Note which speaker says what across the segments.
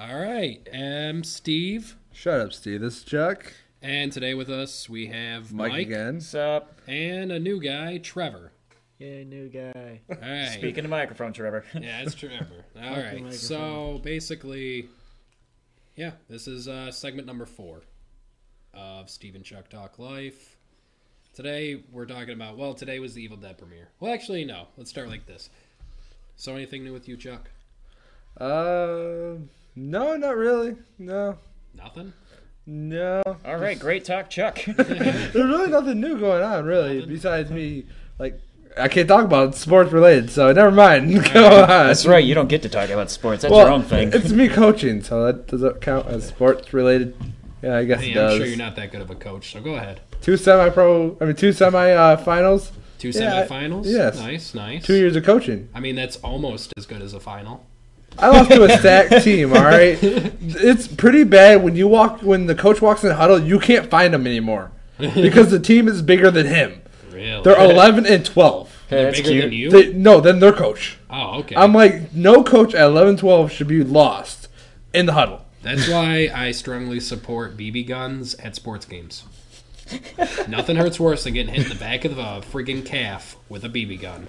Speaker 1: All right, I'm Steve,
Speaker 2: Shut up, Steve. This is Chuck.
Speaker 1: and today with us we have
Speaker 2: Mike
Speaker 1: Mike
Speaker 2: again.
Speaker 3: What's up?
Speaker 1: and a new guy, Trevor.
Speaker 4: Yay, new guy.
Speaker 1: All right.
Speaker 3: Speaking to microphone, Trevor.
Speaker 1: Yeah, it's Trevor. All
Speaker 4: Fuck the
Speaker 1: right,
Speaker 4: microphone.
Speaker 1: so basically, yeah, this is segment number 4 of Steve and Chuck Talk Life. Today we're talking about, well, today was the Evil Dead premiere. Well, actually, no. Let's start like this. So anything new with you, Chuck?
Speaker 2: No, not really. No.
Speaker 1: Nothing?
Speaker 2: No.
Speaker 3: All right, great talk, Chuck.
Speaker 2: There's really nothing new going on, really, besides me, I can't talk about sports related, so never mind. Go on.
Speaker 3: That's right, you don't get to talk about sports. That's
Speaker 2: Well,
Speaker 3: your own thing.
Speaker 2: It's me coaching, so that doesn't count as sports related. Yeah, I guess
Speaker 1: Hey,
Speaker 2: it does.
Speaker 1: I'm sure you're not that good of a coach, so go ahead.
Speaker 2: Two semi-finals.
Speaker 1: Two
Speaker 2: Yeah,
Speaker 1: semifinals?
Speaker 2: yes.
Speaker 1: Nice.
Speaker 2: 2 years of coaching.
Speaker 1: I mean, that's almost as good as a final.
Speaker 2: I lost to a stacked team, all right? It's pretty bad when the coach walks in the huddle, you can't find him anymore because the team is bigger than him.
Speaker 1: Really?
Speaker 2: They're 11 and 12.
Speaker 3: Okay,
Speaker 1: They're
Speaker 3: that's
Speaker 1: bigger than
Speaker 3: cute.
Speaker 1: you?
Speaker 2: No, then their coach.
Speaker 1: Oh, okay.
Speaker 2: I'm like, no coach at 11-12 should be lost in the huddle.
Speaker 1: That's why I strongly support BB guns at sports games. Nothing hurts worse than getting hit in the back of a friggin' calf with a BB gun.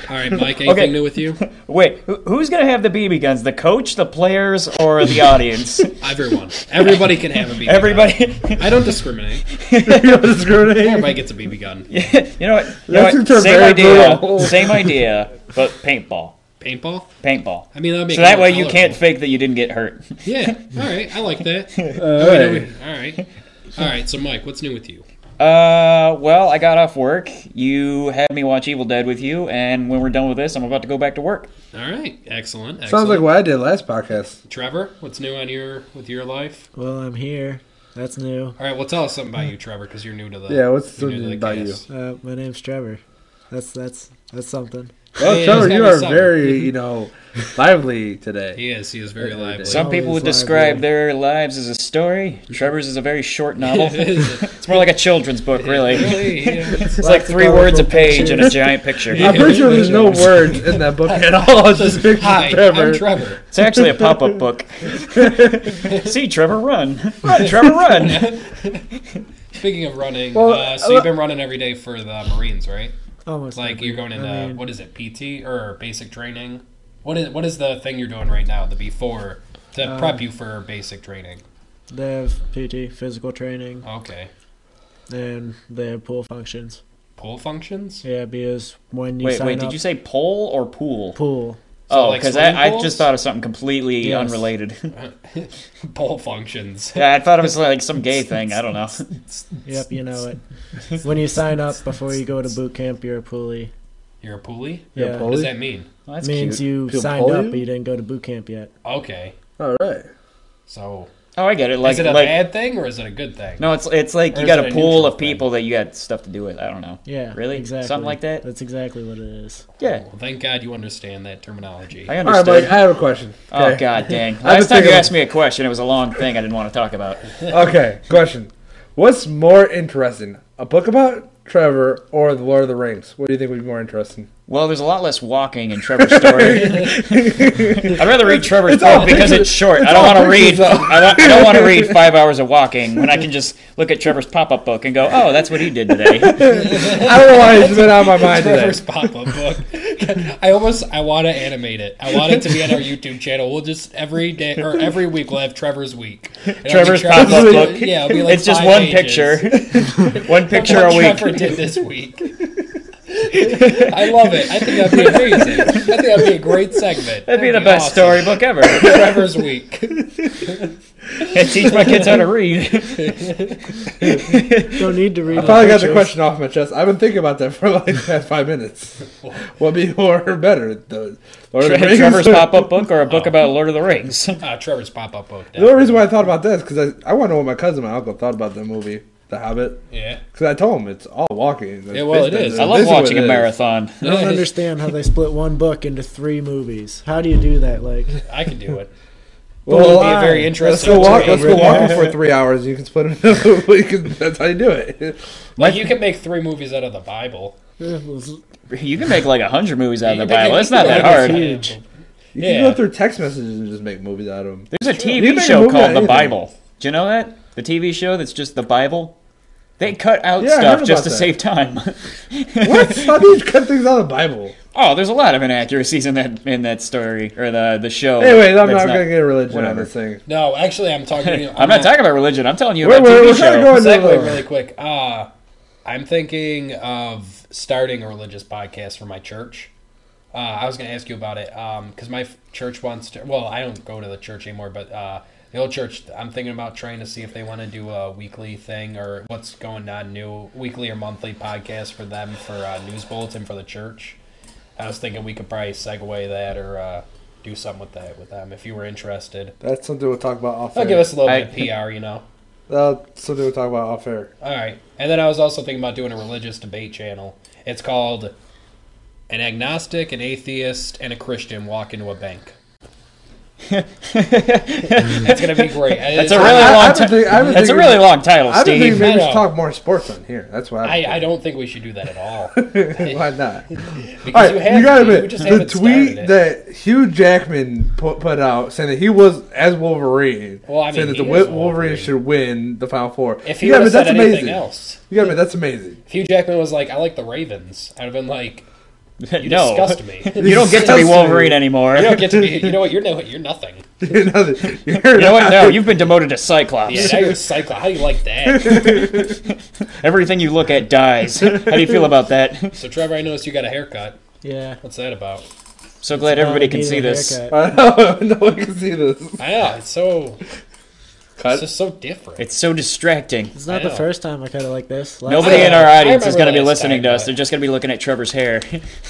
Speaker 1: All right, Mike, anything
Speaker 3: Okay.
Speaker 1: new with you?
Speaker 3: Wait, who's going to have the BB guns? The coach, the players, or the audience?
Speaker 1: Everyone. Everybody can have a BB
Speaker 3: Everybody.
Speaker 1: gun. I don't discriminate.
Speaker 2: You don't discriminate.
Speaker 1: Everybody gets a BB gun.
Speaker 3: You know what?
Speaker 2: That's a
Speaker 3: Same
Speaker 2: very
Speaker 3: idea.
Speaker 2: brutal.
Speaker 3: Same idea, but paintball.
Speaker 1: Paintball?
Speaker 3: Paintball.
Speaker 1: I mean, that'd make
Speaker 3: So
Speaker 1: it
Speaker 3: that
Speaker 1: more
Speaker 3: way you can't
Speaker 1: colorful.
Speaker 3: fake that you didn't get hurt.
Speaker 1: Yeah, all right, I like that.
Speaker 2: Hey.
Speaker 1: All right, so Mike, what's new with you?
Speaker 3: Well, I got off work. You had me watch Evil Dead with you, and when we're done with this, I'm about to go back to work.
Speaker 1: All right, excellent.
Speaker 2: Sounds like what I did last podcast.
Speaker 1: Trevor, what's new on with your life?
Speaker 4: Well, I'm here. That's new.
Speaker 1: All right, well, tell us something about you, Trevor, because you're new to the.
Speaker 2: Yeah, what's
Speaker 1: you're new to
Speaker 2: something
Speaker 1: the
Speaker 2: about you?
Speaker 1: cast.
Speaker 4: My name's Trevor. That's something.
Speaker 2: Well,
Speaker 1: Yeah,
Speaker 2: Trevor,
Speaker 1: it's
Speaker 2: you
Speaker 1: gotta be
Speaker 2: are
Speaker 1: something.
Speaker 2: very, lively today.
Speaker 1: He is very lively.
Speaker 3: Some people would
Speaker 4: Always
Speaker 3: describe
Speaker 4: lively.
Speaker 3: their lives as a story. Trevor's is a very short novel.
Speaker 1: It's
Speaker 3: It's more like a children's book, really.
Speaker 1: yeah.
Speaker 3: It's like 3 words a page and a giant picture.
Speaker 1: Yeah.
Speaker 2: I'm pretty sure there's no words in that book at all. It's just pictures
Speaker 1: Hi,
Speaker 2: of Trevor.
Speaker 1: I'm Trevor.
Speaker 3: It's actually a pop-up book. See, Trevor, run. Run, Trevor, run.
Speaker 1: Speaking of running,
Speaker 2: Well,
Speaker 1: so you've been running every day for the Marines, right?
Speaker 4: Almost.
Speaker 1: Like
Speaker 4: every-
Speaker 1: you're going into
Speaker 4: I mean,
Speaker 1: what is it, PT or basic training? What is the thing you're doing right now? The before to prep you for basic training.
Speaker 4: They have PT, physical training,
Speaker 1: Okay,
Speaker 4: and they have pool functions.
Speaker 1: pull functions.
Speaker 4: Yeah, because when you
Speaker 3: Wait,
Speaker 4: sign up,
Speaker 3: did you say pole or pool?
Speaker 4: pool?
Speaker 3: Oh,
Speaker 1: like
Speaker 3: because
Speaker 1: swimming
Speaker 3: I
Speaker 1: pools?
Speaker 3: just thought of something completely
Speaker 4: Yes.
Speaker 3: unrelated.
Speaker 1: Pull functions.
Speaker 3: Yeah, I thought it was like some gay thing. I don't know.
Speaker 4: Yep, you know it. When you sign up before you go to boot camp, you're a poolie.
Speaker 1: You're a pulley.
Speaker 2: You're a
Speaker 4: Yeah,
Speaker 2: pulley?
Speaker 1: What does that mean?
Speaker 3: Well, that's
Speaker 4: means
Speaker 3: cute.
Speaker 4: you
Speaker 2: People
Speaker 4: signed
Speaker 2: pull
Speaker 4: up,
Speaker 2: you?
Speaker 4: but you didn't go to boot camp yet.
Speaker 1: Okay,
Speaker 2: All right.
Speaker 1: so
Speaker 3: Oh, I get it. Like,
Speaker 1: is it a
Speaker 3: like
Speaker 1: bad thing or is it a good thing?
Speaker 3: no, it's like
Speaker 1: Or
Speaker 3: you
Speaker 1: is
Speaker 3: got
Speaker 1: it
Speaker 3: a
Speaker 1: a
Speaker 3: pool
Speaker 1: neutral
Speaker 3: of people that you got stuff to do with. I don't know.
Speaker 4: Yeah,
Speaker 3: Really?
Speaker 4: exactly.
Speaker 3: Something like that?
Speaker 4: That's exactly what it is.
Speaker 3: Yeah,
Speaker 1: Well, thank God you understand that terminology.
Speaker 3: I
Speaker 2: All right,
Speaker 3: understood.
Speaker 2: Mike, I have a question.
Speaker 3: Oh
Speaker 2: Okay.
Speaker 3: god dang!
Speaker 2: been
Speaker 3: Last time you
Speaker 2: thinking-
Speaker 3: asked me a question, it was a long thing I didn't want to talk about.
Speaker 2: Okay, question. What's more interesting, a book about Trevor or The Lord of the Rings? What do you think would be more interesting?
Speaker 3: Well, there's a lot less walking in Trevor's story. I'd rather read Trevor's
Speaker 2: It's all
Speaker 3: book because
Speaker 2: pictures-
Speaker 3: it's short.
Speaker 2: it's
Speaker 3: I don't
Speaker 2: all
Speaker 3: want to read.
Speaker 2: pictures, though.
Speaker 3: I don't want to read 5 hours of walking when I can just look at Trevor's pop-up book and go, "Oh, that's what he did today."
Speaker 2: I don't know why it's been on my mind today.
Speaker 1: Trevor's pop-up book. I want to animate it. I want it to be on our YouTube channel. We'll just every day or every week we'll have Trevor's week. And it'll be
Speaker 3: Trevor's
Speaker 1: Trevor's-
Speaker 3: pop-up book.
Speaker 1: Yeah, it'll be like
Speaker 3: It's just
Speaker 1: 5
Speaker 3: one
Speaker 1: pages.
Speaker 3: picture, one picture
Speaker 1: What
Speaker 3: a week.
Speaker 1: Trevor did this week. I love it. I think that'd be amazing. I think that'd be a great segment.
Speaker 3: That'd be the best
Speaker 1: awesome.
Speaker 3: storybook ever.
Speaker 1: Trevor's week.
Speaker 3: And teach my kids how to read.
Speaker 4: Don't need to read.
Speaker 2: I finally got the
Speaker 4: pictures.
Speaker 2: question off my chest. I've been thinking about that for like the past 5 minutes. What'd be more better? The Lord of the Rings?
Speaker 3: Trevor's pop-up book or a book about Lord of the Rings?
Speaker 1: Trevor's pop-up book.
Speaker 2: The only reason why I thought about this is because I want to know what my cousin and my uncle thought about the movie, The Hobbit.
Speaker 1: Yeah.
Speaker 2: Because I told him it's all walking.
Speaker 1: Yeah, well, it is.
Speaker 3: I love watching a marathon.
Speaker 4: I don't understand how they split one book into 3 movies. How do you do that? Like,
Speaker 1: I can do it.
Speaker 2: Well,
Speaker 1: It would be a
Speaker 4: why?
Speaker 1: very
Speaker 2: let's
Speaker 1: interesting.
Speaker 2: go walk.
Speaker 1: trade.
Speaker 2: Let's go walking for 3 hours. You can split it into we can, That's how you do it.
Speaker 1: Like you can make 3 movies out of the Bible.
Speaker 4: it was
Speaker 3: You can make like 100 movies out of the
Speaker 1: You can
Speaker 3: Bible.
Speaker 1: make
Speaker 3: It's not that
Speaker 1: movies
Speaker 3: hard.
Speaker 1: out of
Speaker 4: huge.
Speaker 2: You can go through text messages and just make movies out of them.
Speaker 3: There's a
Speaker 2: You
Speaker 3: TV
Speaker 2: can make a
Speaker 3: show
Speaker 2: movie out
Speaker 3: called
Speaker 2: of
Speaker 3: The
Speaker 2: anything.
Speaker 3: Bible. Do you know that? The TV show that's just The Bible? They cut out
Speaker 2: Yeah, I
Speaker 3: stuff
Speaker 2: heard
Speaker 3: just to
Speaker 2: about that.
Speaker 3: save time.
Speaker 2: What? How do you cut things out of the Bible?
Speaker 3: Oh, there's a lot of inaccuracies in that story or the show.
Speaker 2: Anyway, I'm
Speaker 3: that's
Speaker 2: not going to get religion on
Speaker 3: whatever.
Speaker 2: this thing.
Speaker 1: No, actually, I'm talking.
Speaker 3: I'm not talking about religion. I'm telling you
Speaker 2: We're
Speaker 3: about TV
Speaker 2: trying to
Speaker 3: show.
Speaker 2: go into
Speaker 1: Segue really quick. I'm thinking of starting a religious podcast for my church. I was going to ask you about it because my church wants to. Well, I don't go to the church anymore, but the old church. I'm thinking about trying to see if they want to do a weekly thing or what's going on new weekly or monthly podcast for them for news bulletin for the church. I was thinking we could probably segue that or do something with that with them if you were interested.
Speaker 2: That's something we'll talk about off
Speaker 1: I'll
Speaker 2: air.
Speaker 1: give us a little bit of PR, you know.
Speaker 2: That's something we'll talk about off air.
Speaker 1: All right. And then I was also thinking about doing a religious debate channel. It's called An Agnostic, an Atheist, and a Christian Walk into a Bank. It's going to be great.
Speaker 3: That's a really long title. That's a really long title,
Speaker 2: I've been thinking
Speaker 3: Steve.
Speaker 2: maybe we
Speaker 1: I
Speaker 2: should
Speaker 1: know.
Speaker 2: talk more sports on here. That's why
Speaker 1: I don't think we should do that at all.
Speaker 2: Why not?
Speaker 1: Because
Speaker 2: All right, you got to admit,
Speaker 1: you just
Speaker 2: the
Speaker 1: haven't
Speaker 2: tweet
Speaker 1: started it.
Speaker 2: that Hugh Jackman put out saying that he was as Wolverine,
Speaker 1: Well, I mean,
Speaker 2: saying that
Speaker 1: he
Speaker 2: the
Speaker 1: is
Speaker 2: Wolverine
Speaker 1: Wolverine.
Speaker 2: should win the Final Four.
Speaker 1: If he
Speaker 2: You gotta
Speaker 1: would have
Speaker 2: admit,
Speaker 1: said anything else.
Speaker 2: You got to admit, that's amazing.
Speaker 1: If Hugh Jackman was like, I like the Ravens, I'd have been like, you
Speaker 3: No.
Speaker 1: disgust me.
Speaker 3: You don't get to be
Speaker 2: Disgusting.
Speaker 3: Wolverine anymore.
Speaker 1: You don't get to be, you know what, you're nothing.
Speaker 2: You're nothing.
Speaker 3: You know what? No, you've been demoted to Cyclops.
Speaker 1: Yeah, now you're Cyclops. How do you like that?
Speaker 3: Everything you look at dies. How do you feel about that?
Speaker 1: So, Trevor, I noticed you got a haircut.
Speaker 4: Yeah.
Speaker 1: What's that about?
Speaker 3: So glad everybody can
Speaker 4: Need a
Speaker 3: see this.
Speaker 4: haircut.
Speaker 2: I know. No one can see this.
Speaker 1: I know, it's so...
Speaker 2: Cut.
Speaker 1: It's just so different.
Speaker 3: It's so distracting.
Speaker 4: It's not
Speaker 1: I
Speaker 4: the
Speaker 1: know.
Speaker 4: first time I cut it like this.
Speaker 3: Nobody
Speaker 1: I
Speaker 3: in
Speaker 1: know.
Speaker 3: our
Speaker 1: I
Speaker 3: audience is
Speaker 1: remember
Speaker 3: going to be
Speaker 1: last
Speaker 3: listening
Speaker 1: time,
Speaker 3: to us.
Speaker 1: but-
Speaker 3: They're just going to be looking at Trevor's hair.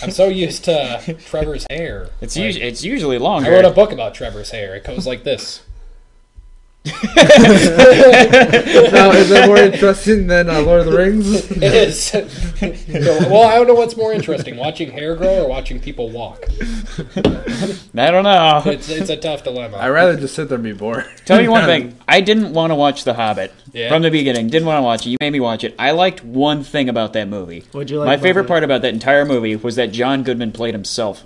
Speaker 1: I'm so used to Trevor's hair.
Speaker 3: It's
Speaker 1: Like,
Speaker 3: usually
Speaker 1: I
Speaker 3: longer.
Speaker 1: wrote a book about Trevor's hair. It goes like this.
Speaker 2: Now, is that more interesting than Lord of the Rings?
Speaker 1: It is. Well, I don't know what's more interesting, watching hair grow or watching people walk.
Speaker 3: I don't know.
Speaker 1: It's a tough dilemma.
Speaker 2: I'd rather just sit there and be bored.
Speaker 3: Tell you one thing. I didn't want to watch The Hobbit
Speaker 1: Yeah.
Speaker 3: from the beginning. Didn't want to watch it. You made me watch it. I liked one thing about that movie.
Speaker 4: What'd you like
Speaker 3: My
Speaker 4: about
Speaker 3: favorite
Speaker 4: it?
Speaker 3: part about that entire movie was that John Goodman played himself.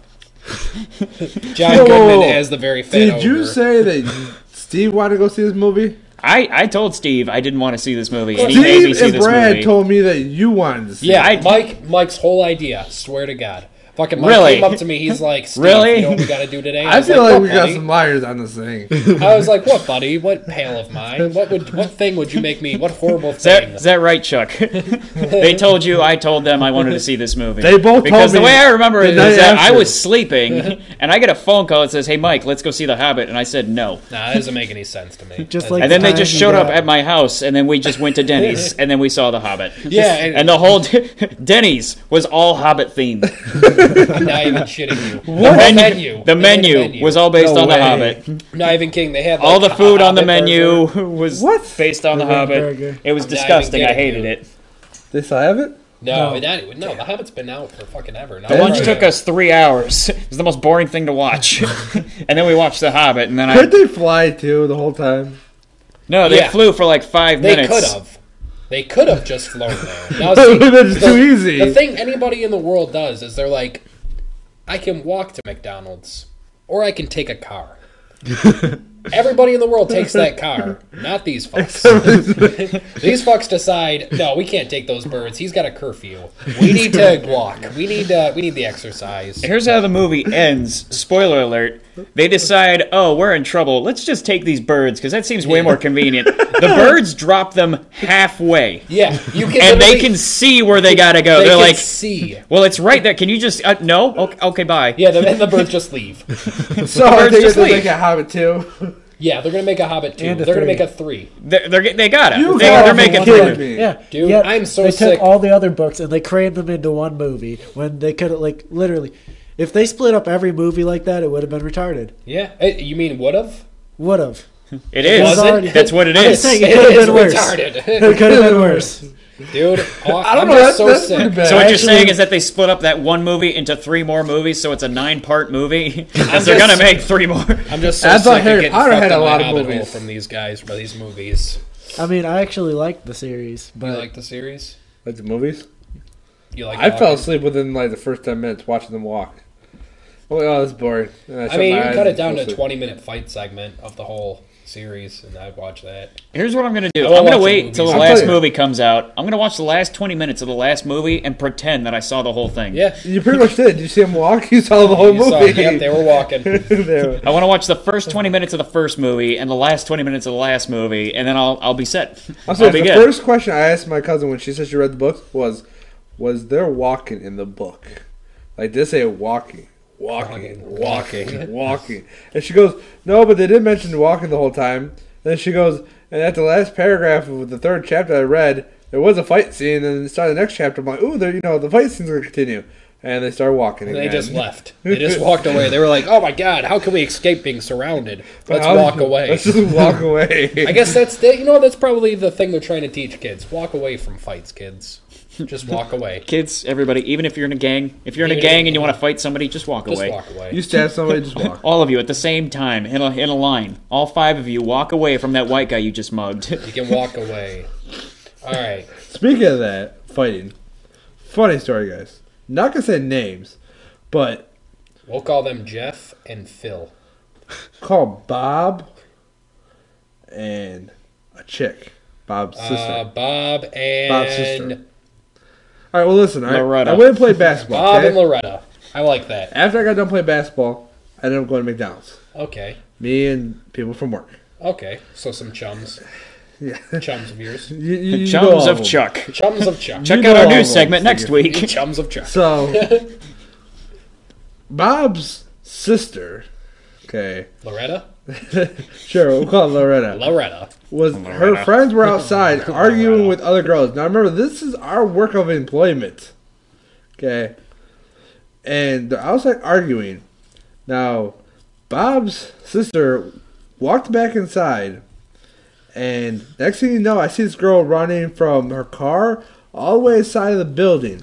Speaker 1: John
Speaker 2: Whoa,
Speaker 1: Goodman
Speaker 2: whoa.
Speaker 1: as the very fat
Speaker 2: Did you
Speaker 1: ogre.
Speaker 2: say that Steve wanted to go see this movie?
Speaker 3: I told Steve I didn't want to see this movie, and he made me
Speaker 2: Steve
Speaker 3: see
Speaker 2: and
Speaker 3: this
Speaker 2: Brad
Speaker 3: movie.
Speaker 2: told me that you wanted to see
Speaker 1: Yeah,
Speaker 2: it.
Speaker 1: Mike's whole idea, swear to God. Fucking Mike
Speaker 3: Really?
Speaker 1: came up to me, he's like, Steve,
Speaker 3: Really?
Speaker 1: you know what we gotta do today?
Speaker 2: I
Speaker 1: was
Speaker 2: feel like
Speaker 1: "What,
Speaker 2: we got
Speaker 1: buddy?"
Speaker 2: some liars on this thing.
Speaker 1: I was like, what, buddy? What pal of mine? What thing would you make me? What horrible
Speaker 3: Is that,
Speaker 1: thing?
Speaker 3: is that right, Chuck? They told you, I told them I wanted to see this movie.
Speaker 2: They both
Speaker 3: Because
Speaker 2: told
Speaker 3: the
Speaker 2: me
Speaker 3: way I remember
Speaker 2: the
Speaker 3: it is
Speaker 2: night
Speaker 3: that I
Speaker 2: after.
Speaker 3: was sleeping, and I get a phone call that says, "Hey, Mike, let's go see The Hobbit," and I said no.
Speaker 1: Nah, that doesn't make any sense to me.
Speaker 4: Just
Speaker 1: That's-
Speaker 4: like
Speaker 3: And then they
Speaker 4: time
Speaker 3: just
Speaker 4: you
Speaker 3: showed up
Speaker 4: got-
Speaker 3: at my house, and then we just went to Denny's, and then we saw The Hobbit.
Speaker 1: yeah,
Speaker 3: And the whole Denny's was all Hobbit themed.
Speaker 1: I'm not even shitting you.
Speaker 3: The menu was all based
Speaker 2: No
Speaker 3: on The
Speaker 2: way.
Speaker 3: Hobbit.
Speaker 1: I'm not even kidding. They had like,
Speaker 3: All the
Speaker 1: a
Speaker 3: food on the
Speaker 1: Hobbit
Speaker 3: menu
Speaker 1: burger.
Speaker 3: was
Speaker 2: What?
Speaker 3: based on The
Speaker 4: The red
Speaker 3: Hobbit.
Speaker 4: burger.
Speaker 3: It was
Speaker 1: I'm not
Speaker 3: disgusting.
Speaker 1: even
Speaker 3: I
Speaker 1: kidding
Speaker 3: hated
Speaker 1: you.
Speaker 3: it.
Speaker 2: They still have it?
Speaker 1: No,
Speaker 4: No.
Speaker 1: no, The Hobbit's been out for fucking ever.
Speaker 3: The lunch took us 3 hours. It was the most boring thing to watch. And then we watched The Hobbit, and then
Speaker 2: Could they fly too the whole time?
Speaker 3: No, they
Speaker 1: Yeah.
Speaker 3: flew for like 5
Speaker 1: They
Speaker 3: minutes.
Speaker 1: could have. They could have just flown there. Now, see,
Speaker 2: That's too easy.
Speaker 1: the thing anybody in the world does is they're like, I can walk to McDonald's, or I can take a car. Everybody in the world takes that car, not these fucks. These fucks decide, no, we can't take those birds. He's got a curfew. We need to walk. We need the exercise.
Speaker 3: Here's how the movie ends. Spoiler alert. They decide, oh, we're in trouble. Let's just take these birds, because that seems way more convenient. The birds drop them halfway.
Speaker 1: Yeah, you can.
Speaker 3: And they
Speaker 1: literally-
Speaker 3: can see where they gotta go.
Speaker 1: They
Speaker 3: They're
Speaker 1: can
Speaker 3: like,
Speaker 1: see.
Speaker 3: well, it's right there. Can you just, no? Okay, bye.
Speaker 1: Yeah, and the birds just leave.
Speaker 2: So I
Speaker 3: birds
Speaker 2: think
Speaker 3: just
Speaker 2: they
Speaker 3: leave.
Speaker 2: make a Hobbit too.
Speaker 1: Yeah, they're gonna make a Hobbit 2.
Speaker 4: And a
Speaker 1: They're gonna
Speaker 4: 3.
Speaker 1: make a 3.
Speaker 3: They got it.
Speaker 2: You
Speaker 3: They're
Speaker 2: gotta
Speaker 3: making
Speaker 2: be
Speaker 3: 3.
Speaker 2: kidding me.
Speaker 4: Yeah,
Speaker 1: Dude,
Speaker 4: yet
Speaker 1: I'm so
Speaker 4: they
Speaker 1: sick.
Speaker 4: took all the other books and they crammed them into one movie when they could have, like, literally, if they split up every movie like that, it would have been retarded.
Speaker 1: Yeah, you mean would have?
Speaker 4: Would have.
Speaker 3: It is.
Speaker 1: Was it?
Speaker 3: That's what it
Speaker 4: I'm
Speaker 3: is.
Speaker 4: just saying it could have been worse.
Speaker 1: retarded.
Speaker 4: It could have been worse.
Speaker 1: Dude,
Speaker 2: I don't
Speaker 1: I'm
Speaker 2: know.
Speaker 1: just
Speaker 2: That's
Speaker 1: so
Speaker 2: pretty
Speaker 1: sick.
Speaker 2: bad.
Speaker 3: So what you're
Speaker 4: Actually-
Speaker 3: saying is that they split up that one movie into 3 more movies, so it's a 9-part movie? Because they're
Speaker 1: just-
Speaker 3: gonna make 3 more.
Speaker 1: I'm just so
Speaker 2: I
Speaker 1: sick
Speaker 2: thought
Speaker 1: of
Speaker 2: Harry
Speaker 1: getting
Speaker 2: Potter
Speaker 1: fucked
Speaker 2: had
Speaker 1: in
Speaker 2: a
Speaker 1: my
Speaker 2: lot of
Speaker 1: rabbit hole
Speaker 2: movies.
Speaker 1: from these guys for these movies.
Speaker 4: I mean, I actually liked the series,
Speaker 1: You
Speaker 4: but
Speaker 1: like the series?
Speaker 2: Like the movies?
Speaker 1: You like?
Speaker 2: I fell
Speaker 1: walking?
Speaker 2: asleep within like the first 10 minutes watching them walk. Oh, that's boring.
Speaker 1: I mean, you can cut it down to a 20-minute fight segment of the whole series, and I'd watch that.
Speaker 3: Here's what I'm going to do.
Speaker 1: I won't
Speaker 3: I'm going to
Speaker 1: watch the
Speaker 3: wait
Speaker 1: movies.
Speaker 3: till the
Speaker 2: I'll
Speaker 3: last
Speaker 2: tell you.
Speaker 3: movie comes out. I'm going to watch the last 20 minutes of the last movie and pretend that I saw the whole thing.
Speaker 1: Yeah.
Speaker 2: You pretty much did. You see him walk. You saw the whole
Speaker 1: You saw,
Speaker 2: movie.
Speaker 1: yep, they were walking.
Speaker 2: There.
Speaker 3: I want to watch the first 20 minutes of the first movie and the last 20 minutes of the last movie, and then I'll be set.
Speaker 2: I'll say
Speaker 3: I'll be
Speaker 2: the
Speaker 3: good.
Speaker 2: first question I asked my cousin when she said she read the book was there walking in the book? Like, did they say walking? Walking. And she goes, no, but they did mention walking the whole time. And then she goes, and at the last paragraph of the third chapter I read, there was a fight scene, and it started the next chapter. I'm like, ooh, the fight scene's going to continue. And they started walking
Speaker 1: And
Speaker 2: again.
Speaker 1: they just left. They just walked away. They were like, oh my god, how can we escape being surrounded? Let's walk away.
Speaker 2: Let's just walk away.
Speaker 1: I guess that's probably the thing they're trying to teach kids. Walk away from fights, kids. Just walk away.
Speaker 3: Kids, everybody, even if you're in a gang, and you want to fight somebody, just walk
Speaker 1: Just
Speaker 3: away.
Speaker 1: walk away.
Speaker 2: You stab somebody, just walk.
Speaker 3: All of you at the same time, in a line. All 5 of you walk away from that white guy you just mugged.
Speaker 1: You can walk away. All right.
Speaker 2: Speaking of that, fighting. Funny story, guys. Not going to say names, but
Speaker 1: We'll call them Jeff and Phil.
Speaker 2: call Bob and a chick. Bob's sister.
Speaker 1: Bob and
Speaker 2: Bob's sister. All right, well, listen.
Speaker 3: Loretta.
Speaker 2: I went and played basketball.
Speaker 1: Bob
Speaker 2: okay?
Speaker 1: and Loretta. I like that.
Speaker 2: After I got done playing basketball, I ended up going to McDonald's.
Speaker 1: Okay.
Speaker 2: Me and people from work.
Speaker 1: Okay. So some chums.
Speaker 2: Yeah.
Speaker 1: Chums of yours.
Speaker 2: You know
Speaker 3: Chums
Speaker 2: all
Speaker 3: of
Speaker 2: them.
Speaker 3: Chuck.
Speaker 1: Chums of Chuck.
Speaker 3: Check
Speaker 2: know
Speaker 3: out our
Speaker 2: all
Speaker 3: news
Speaker 2: those
Speaker 3: segment next
Speaker 2: figures.
Speaker 3: week.
Speaker 1: Chums of Chuck.
Speaker 2: So, Bob's sister, okay,
Speaker 1: Loretta?
Speaker 2: sure, we'll call it Loretta.
Speaker 1: Loretta.
Speaker 2: Her friends were outside arguing with other girls. Now remember, this is our work of employment. Okay. And they're outside arguing. Now, Bob's sister walked back inside, and next thing you know, I see this girl running from her car all the way inside of the building.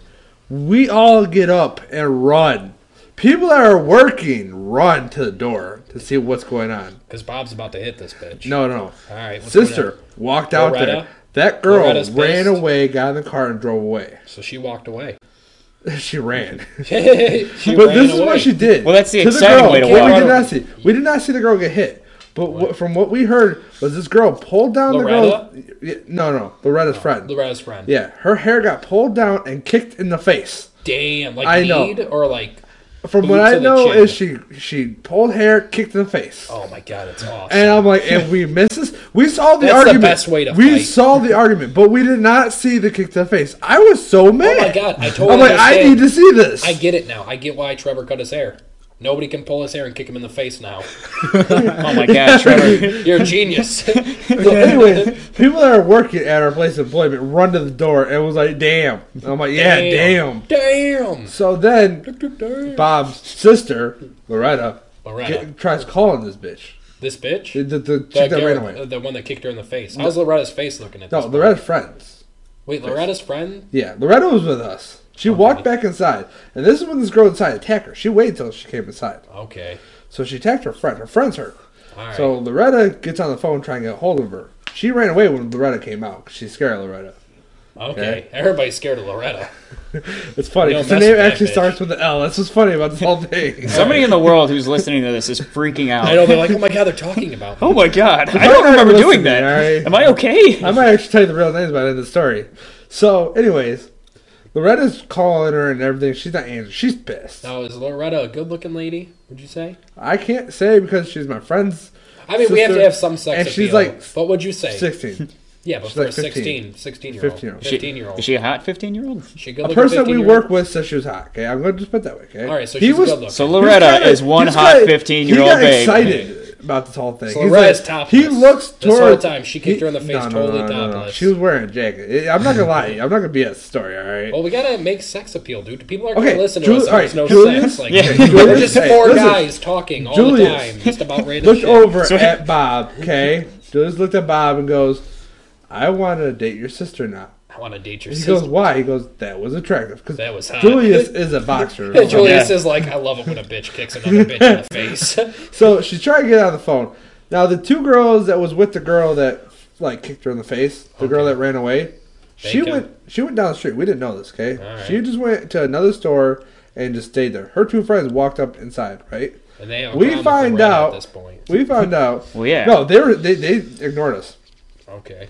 Speaker 2: We all get up and run. People that are working run to the door to see what's going on.
Speaker 1: Because Bob's about to hit this bitch.
Speaker 2: No.
Speaker 1: All right. What's going
Speaker 2: Sister
Speaker 1: on?
Speaker 2: walked out
Speaker 1: Loretta?
Speaker 2: there. That girl
Speaker 1: Loretta's
Speaker 2: ran
Speaker 1: pissed?
Speaker 2: away, got in the car, and drove away.
Speaker 1: So she walked away.
Speaker 2: She ran.
Speaker 1: She
Speaker 2: But
Speaker 1: ran
Speaker 2: this is
Speaker 1: away.
Speaker 2: what she did.
Speaker 3: Well, that's the
Speaker 2: To
Speaker 3: exciting
Speaker 2: girl,
Speaker 3: way to
Speaker 2: what
Speaker 3: walk.
Speaker 2: We did not see. We did not see the girl get hit. But from what we heard was this girl pulled down
Speaker 1: Loretta?
Speaker 2: the girl. Yeah, no, Loretta's friend.
Speaker 1: Loretta's friend.
Speaker 2: Yeah, her hair got pulled down and kicked in the face.
Speaker 1: Damn. Like
Speaker 2: I know.
Speaker 1: kneed or like...
Speaker 2: From
Speaker 1: Boot
Speaker 2: what I
Speaker 1: to the
Speaker 2: know
Speaker 1: chin.
Speaker 2: is she pulled hair, kicked in the face.
Speaker 1: Oh my god, it's awesome.
Speaker 2: And I'm like, and we missed this. We saw the
Speaker 1: That's the
Speaker 2: argument.
Speaker 1: best way to
Speaker 2: we
Speaker 1: fight.
Speaker 2: saw the argument, but we did not see the kick to the face. I was so mad.
Speaker 1: Oh my god, I totally
Speaker 2: I'm like, I
Speaker 1: understand.
Speaker 2: need to see this.
Speaker 1: I get it now. I get why Trevor cut his hair. Nobody can pull his hair and kick him in the face now.
Speaker 3: Oh my God, Trevor.
Speaker 1: You're a genius.
Speaker 2: So anyway, people that are working at our place of employment run to the door and was like, damn. And I'm like, yeah, damn.
Speaker 1: Damn.
Speaker 2: So then
Speaker 1: Damn.
Speaker 2: Bob's sister, Loretta,
Speaker 1: Loretta.
Speaker 2: tries calling this bitch.
Speaker 1: This bitch?
Speaker 2: The chick that ran away.
Speaker 1: The one that kicked her in the face. How's Loretta's face looking at this
Speaker 2: No,
Speaker 1: point?
Speaker 2: Loretta's friends.
Speaker 1: Wait, Loretta's friend?
Speaker 2: Yeah, Loretta was with us. She walked back inside. And this is when this girl inside attacked her. She waited till she came inside.
Speaker 1: Okay.
Speaker 2: So she attacked her friend. Her friend's hurt.
Speaker 1: All right.
Speaker 2: So Loretta gets on the phone trying to get a hold of her. She ran away when Loretta came out because she's scared of Loretta.
Speaker 1: Okay. Everybody's scared of Loretta.
Speaker 2: It's funny
Speaker 1: You don't
Speaker 2: because the
Speaker 1: mess
Speaker 2: name
Speaker 1: with that
Speaker 2: actually
Speaker 1: bitch.
Speaker 2: starts with an L. That's what's funny about this whole thing.
Speaker 3: Somebody in the world who's listening to this is freaking out.
Speaker 1: I know, they're like, oh my god, they're talking about me.
Speaker 3: Oh my God. I
Speaker 2: I'm
Speaker 3: don't
Speaker 2: not
Speaker 3: remember
Speaker 2: listening,
Speaker 3: doing that.
Speaker 2: alright?
Speaker 3: Am I okay?
Speaker 2: I might actually tell you the real names by the end of the story. So, anyways, Loretta's calling her and everything. She's not answering. She's pissed.
Speaker 1: Now, is Loretta a good-looking lady, would you say?
Speaker 2: I can't say because she's my friend's
Speaker 1: I mean, we have to
Speaker 2: sister,
Speaker 1: have some sex
Speaker 2: and she's
Speaker 1: appeal.
Speaker 2: like
Speaker 1: What would you say?
Speaker 2: 16.
Speaker 1: Yeah, but
Speaker 2: she's
Speaker 1: for
Speaker 2: like
Speaker 1: a
Speaker 2: 15.
Speaker 1: 16-year-old.
Speaker 2: 15-year-old.
Speaker 1: 15-year-old.
Speaker 3: Is she a hot 15-year-old?
Speaker 1: She a good
Speaker 2: A
Speaker 1: looking
Speaker 2: person that we
Speaker 1: 15-year-old?
Speaker 2: work with says she was hot. Okay, I'm going to just put it that way. Okay.
Speaker 1: All right, so
Speaker 2: He
Speaker 1: she's
Speaker 2: was-
Speaker 1: good looking.
Speaker 3: So
Speaker 2: He
Speaker 3: Loretta
Speaker 2: was kinda-
Speaker 3: is one
Speaker 2: he was
Speaker 3: hot
Speaker 2: kinda-
Speaker 3: 15-year-old
Speaker 2: He got
Speaker 3: babe.
Speaker 2: excited about this whole thing.
Speaker 1: So
Speaker 2: He's
Speaker 1: Loretta's
Speaker 2: like,
Speaker 1: topless.
Speaker 2: he looks
Speaker 1: This whole
Speaker 2: towards
Speaker 1: time, she kicked her in the face totally topless.
Speaker 2: She was wearing a jacket. I'm not gonna lie. I'm not gonna BS the story. All right.
Speaker 1: Well, we gotta make sex appeal, dude. People aren't
Speaker 2: Okay,
Speaker 1: gonna listen to
Speaker 2: Jul-
Speaker 1: us if
Speaker 2: all
Speaker 1: there's
Speaker 2: right,
Speaker 1: no
Speaker 2: Julius?
Speaker 1: sex. Like,
Speaker 3: Yeah.
Speaker 1: we're
Speaker 2: Julius,
Speaker 1: just
Speaker 2: hey,
Speaker 1: four
Speaker 2: listen.
Speaker 1: guys talking all
Speaker 2: Julius.
Speaker 1: the time, just about random
Speaker 2: Looked
Speaker 1: shit.
Speaker 2: over at Bob. Okay. Julius looked at Bob and goes, "I want to date your sister now."
Speaker 1: I want to date your
Speaker 2: He
Speaker 1: sister.
Speaker 2: goes, "Why?" He goes, "That was attractive." Because
Speaker 1: That was hot.
Speaker 2: Julius is a boxer.
Speaker 1: And Julius
Speaker 3: Yeah.
Speaker 1: is like, I love it when a bitch kicks another bitch in the face.
Speaker 2: So she tried to get on the phone. Now the two girls that was with the girl that like kicked her in the face, the girl that ran away, she
Speaker 1: Bacon.
Speaker 2: went down the street. We didn't know this, okay?
Speaker 1: All right.
Speaker 2: She just went to another store, and just stayed there. Her two friends walked up inside, right?
Speaker 1: And they have a
Speaker 2: We
Speaker 1: problem with
Speaker 2: find
Speaker 1: Loretta
Speaker 2: out-
Speaker 1: at this point.
Speaker 2: We found out.
Speaker 3: Well, yeah.
Speaker 2: No, they ignored us.
Speaker 1: Okay.